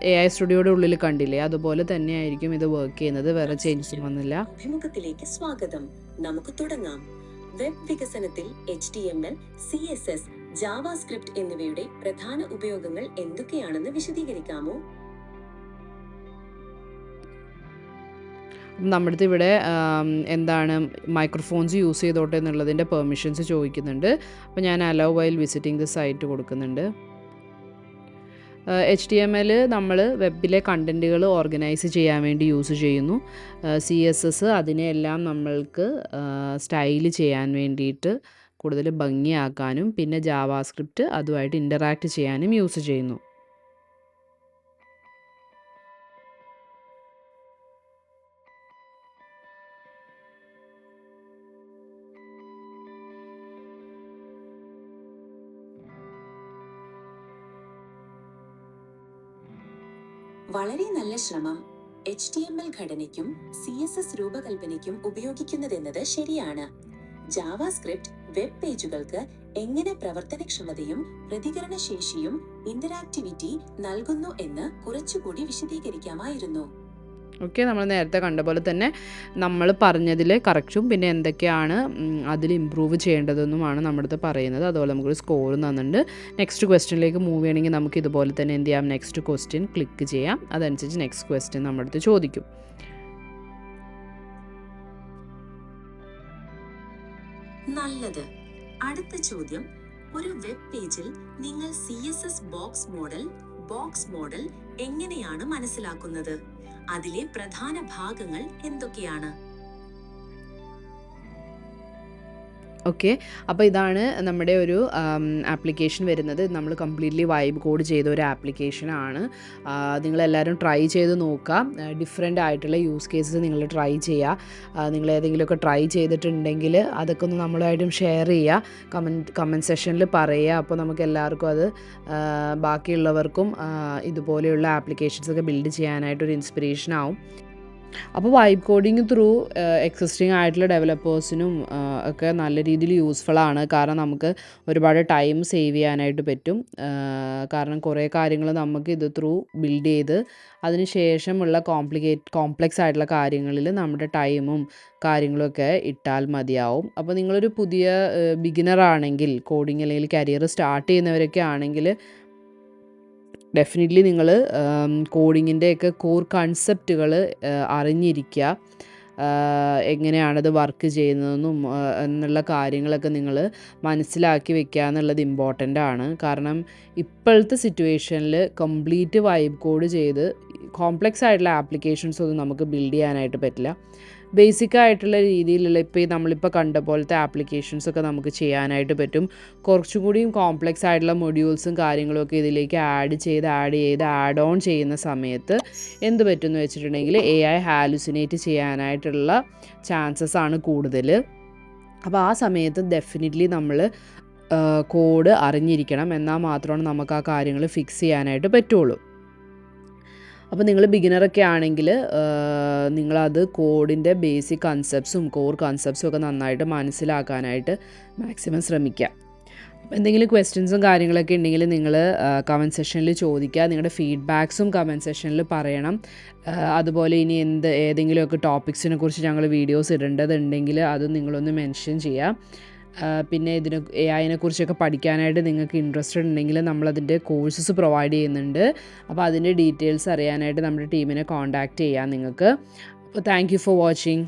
AI സ്റ്റുഡിയോയുടെ ഉള്ളിൽ കണ്ടില്ലേ, അതുപോലെ തന്നെയായിരിക്കും ഇത് വർക്ക് ചെയ്യുന്നത്. വേറെ ചേഞ്ചസ് വന്നില്ല. അഭിമുഖത്തിലേക്ക് സ്വാഗതം. നമുക്ക് തുടങ്ങാം. വെബ് വികസനത്തിൽ HTML, CSS, ജാവാസ്ക്രിപ്റ്റ് എന്നിവയുടെ പ്രധാന ഉപയോഗങ്ങൾ എന്തൊക്കെയാണെന്ന് വിശദീകരിക്കാമോ? നമ്മുടെ അടുത്ത് ഇവിടെ എന്താണ് മൈക്രോഫോൺസ് യൂസ് ചെയ്തോട്ടെ എന്നുള്ളതിൻ്റെ പെർമിഷൻസ് ചോദിക്കുന്നുണ്ട്. അപ്പോൾ ഞാൻ allow while visiting the site കൊടുക്കുന്നുണ്ട്. HTML നമ്മൾ വെബിലെ കണ്ടൻറ്റുകൾ ഓർഗനൈസ് ചെയ്യാൻ വേണ്ടി യൂസ് ചെയ്യുന്നു. CSS അതിനെയെല്ലാം നമ്മൾക്ക് സ്റ്റൈൽ ചെയ്യാൻ വേണ്ടിയിട്ട് കൂടുതൽ ഭംഗിയാക്കാനും, പിന്നെ ജാവാസ്ക്രിപ്റ്റ് അതുമായിട്ട് ഇൻ്ററാക്റ്റ് ചെയ്യാനും യൂസ് ചെയ്യുന്നു. വളരെ നല്ല ശ്രമം. HTML ഘടനയ്ക്കും CSS രൂപകൽപ്പനയ്ക്കും ഉപയോഗിക്കുന്നതെന്നത് ശരിയാണ്. ജാവാസ്ക്രിപ്റ്റ് വെബ് പേജുകൾക്ക് എങ്ങനെ പ്രവർത്തനക്ഷമതയും പ്രതികരണശേഷിയും ഇന്ററാക്ടിവിറ്റി നൽകുന്നു എന്ന് കുറച്ചുകൂടി വിശദീകരിക്കാമായിരുന്നു. ഓക്കെ, നമ്മൾ നേരത്തെ കണ്ട പോലെ തന്നെ നമ്മൾ പറഞ്ഞതിൽ കറക്റ്റും പിന്നെ എന്തൊക്കെയാണ് അതിൽ ഇമ്പ്രൂവ് ചെയ്യേണ്ടതെന്നുമാണ് നമ്മുടെ അടുത്ത് പറയുന്നത്. അതുപോലെ നമുക്കൊരു സ്കോറും തന്നിട്ടുണ്ട്. നെക്സ്റ്റ് ക്വസ്റ്റ്യനിലേക്ക് മൂവ് ചെയ്യണമെങ്കിൽ നമുക്ക് ഇതുപോലെ തന്നെ എന്ത് ചെയ്യാം, നെക്സ്റ്റ് ക്വസ്റ്റ്യൻ ക്ലിക്ക് ചെയ്യാം. അതനുസരിച്ച് നെക്സ്റ്റ് ക്വസ്റ്റ്യൻ നമ്മുടെ അടുത്ത് ചോദിക്കും. നല്ലത്. അടുത്ത ചോദ്യം, ഒരു വെബ് പേജിൽ നിങ്ങൾ CSS ബോക്സ് മോഡൽ എങ്ങനെയാണ് മനസ്സിലാക്കുന്നത്? അതിലെ പ്രധാന ഭാഗങ്ങൾ എന്തൊക്കെയാണ്? ഓക്കെ, അപ്പോൾ ഇതാണ് നമ്മുടെ ഒരു ആപ്ലിക്കേഷൻ വരുന്നത്. നമ്മൾ കംപ്ലീറ്റ്ലി വൈബ് കോഡ് ചെയ്ത ഒരു ആപ്ലിക്കേഷനാണ്. നിങ്ങളെല്ലാവരും ട്രൈ ചെയ്ത് നോക്കുക. ഡിഫറെൻ്റ് ആയിട്ടുള്ള യൂസ് കേസസ് നിങ്ങൾ ട്രൈ ചെയ്യുക. നിങ്ങൾ ഏതെങ്കിലുമൊക്കെ ട്രൈ ചെയ്തിട്ടുണ്ടെങ്കിൽ അതൊക്കെ ഒന്ന് നമ്മളുമായിട്ടും ഷെയർ ചെയ്യുക, കമൻറ്റ് സെഷനിൽ പറയുക. അപ്പോൾ നമുക്ക് എല്ലാവർക്കും അത് ബാക്കിയുള്ളവർക്കും ഇതുപോലെയുള്ള ആപ്ലിക്കേഷൻസൊക്കെ ബിൽഡ് ചെയ്യാനായിട്ടൊരു ഇൻസ്പിറേഷൻ ആവും. അപ്പോൾ വൈബ് കോഡിങ് ത്രൂ എക്സിസ്റ്റിംഗ് ആയിട്ടുള്ള ഡെവലപ്പേഴ്സിനും ഒക്കെ നല്ല രീതിയിൽ യൂസ്ഫുള്ളാണ്. കാരണം നമുക്ക് ഒരുപാട് ടൈം സേവ് ചെയ്യാനായിട്ട് പറ്റും. കാരണം കുറേ കാര്യങ്ങൾ നമുക്ക് ഇത് ത്രൂ ബിൽഡ് ചെയ്ത് അതിന് ശേഷമുള്ള കോംപ്ലെക്സ് ആയിട്ടുള്ള കാര്യങ്ങളിൽ നമ്മുടെ ടൈമും കാര്യങ്ങളൊക്കെ ഇട്ടാൽ മതിയാവും. അപ്പോൾ നിങ്ങളൊരു പുതിയ ബിഗിനർ ആണെങ്കിൽ, കോഡിങ് അല്ലെങ്കിൽ കരിയർ സ്റ്റാർട്ട് ചെയ്യുന്നവരൊക്കെ ആണെങ്കിൽ ഡെഫിനറ്റ്ലി നിങ്ങൾ കോഡിങ്ങിൻ്റെയൊക്കെ കോർ കൺസെപ്റ്റുകൾ അറിഞ്ഞിരിക്കുക. എങ്ങനെയാണത് വർക്ക് ചെയ്യുന്നതെന്നും എന്നുള്ള കാര്യങ്ങളൊക്കെ നിങ്ങൾ മനസ്സിലാക്കി വെക്കുക എന്നുള്ളത് ഇമ്പോർട്ടൻ്റ് ആണ്. കാരണം ഇപ്പോഴത്തെ സിറ്റുവേഷനിൽ കംപ്ലീറ്റ് വൈബ് കോഡ് ചെയ്ത് കോംപ്ലക്സ് ആയിട്ടുള്ള ആപ്ലിക്കേഷൻസ് ഒന്നും നമുക്ക് ബിൽഡ് ചെയ്യാനായിട്ട് പറ്റില്ല. ബേസിക് ആയിട്ടുള്ള രീതിയിലുള്ള ഇപ്പോൾ നമ്മളിപ്പോൾ കണ്ട പോലത്തെ ആപ്ലിക്കേഷൻസൊക്കെ നമുക്ക് ചെയ്യാനായിട്ട് പറ്റും. കുറച്ചും കൂടിയും കോംപ്ലക്സ് ആയിട്ടുള്ള മൊഡ്യൂൾസും കാര്യങ്ങളൊക്കെ ഇതിലേക്ക് ആഡ് ഓൺ ചെയ്യുന്ന സമയത്ത് എന്ത് പറ്റുമെന്ന് വെച്ചിട്ടുണ്ടെങ്കിൽ AI ഹാലുസിനേറ്റ് ചെയ്യാനായിട്ടുള്ള ചാൻസസ് ആണ് കൂടുതൽ. അപ്പോൾ ആ സമയത്ത് ഡെഫിനിറ്റ്ലി നമ്മൾ കോഡ് അറിഞ്ഞിരിക്കണം. എന്നാൽ മാത്രമാണ് നമുക്ക് ആ കാര്യങ്ങൾ ഫിക്സ് ചെയ്യാനായിട്ട് പറ്റുള്ളൂ. അപ്പോൾ നിങ്ങൾ ബിഗിനറൊക്കെ ആണെങ്കിൽ നിങ്ങളത് കോഡിൻ്റെ ബേസിക് കൺസെപ്റ്റ്സും കോർ കൺസെപ്റ്റ്സും ഒക്കെ നന്നായിട്ട് മനസ്സിലാക്കാനായിട്ട് മാക്സിമം ശ്രമിക്കുക. അപ്പോൾ എന്തെങ്കിലും ക്വസ്റ്റ്യൻസും കാര്യങ്ങളൊക്കെ ഉണ്ടെങ്കിൽ നിങ്ങൾ കമൻറ്റ് സെക്ഷനിൽ ചോദിക്കുക. നിങ്ങളുടെ ഫീഡ്ബാക്സും കമൻറ്റ് സെക്ഷനിൽ പറയണം. അതുപോലെ ഇനി ഏതെങ്കിലുമൊക്കെ ടോപ്പിക്സിനെ കുറിച്ച് ഞങ്ങൾ വീഡിയോസ് ഇടേണ്ടതുണ്ടെങ്കിൽ അതും നിങ്ങളൊന്ന് മെൻഷൻ ചെയ്യുക. പിന്നെ AI കുറിച്ചൊക്കെ പഠിക്കാനായിട്ട് നിങ്ങൾക്ക് ഇൻട്രസ്റ്റഡ് ഉണ്ടെങ്കിൽ നമ്മളതിൻ്റെ കോഴ്സസ് പ്രൊവൈഡ് ചെയ്യുന്നുണ്ട്. അപ്പോൾ അതിൻ്റെ ഡീറ്റെയിൽസ് അറിയാനായിട്ട് നമ്മുടെ ടീമിനെ കോൺടാക്റ്റ് ചെയ്യാം നിങ്ങൾക്ക്. അപ്പോൾ താങ്ക് യു ഫോർ വാച്ചിങ്.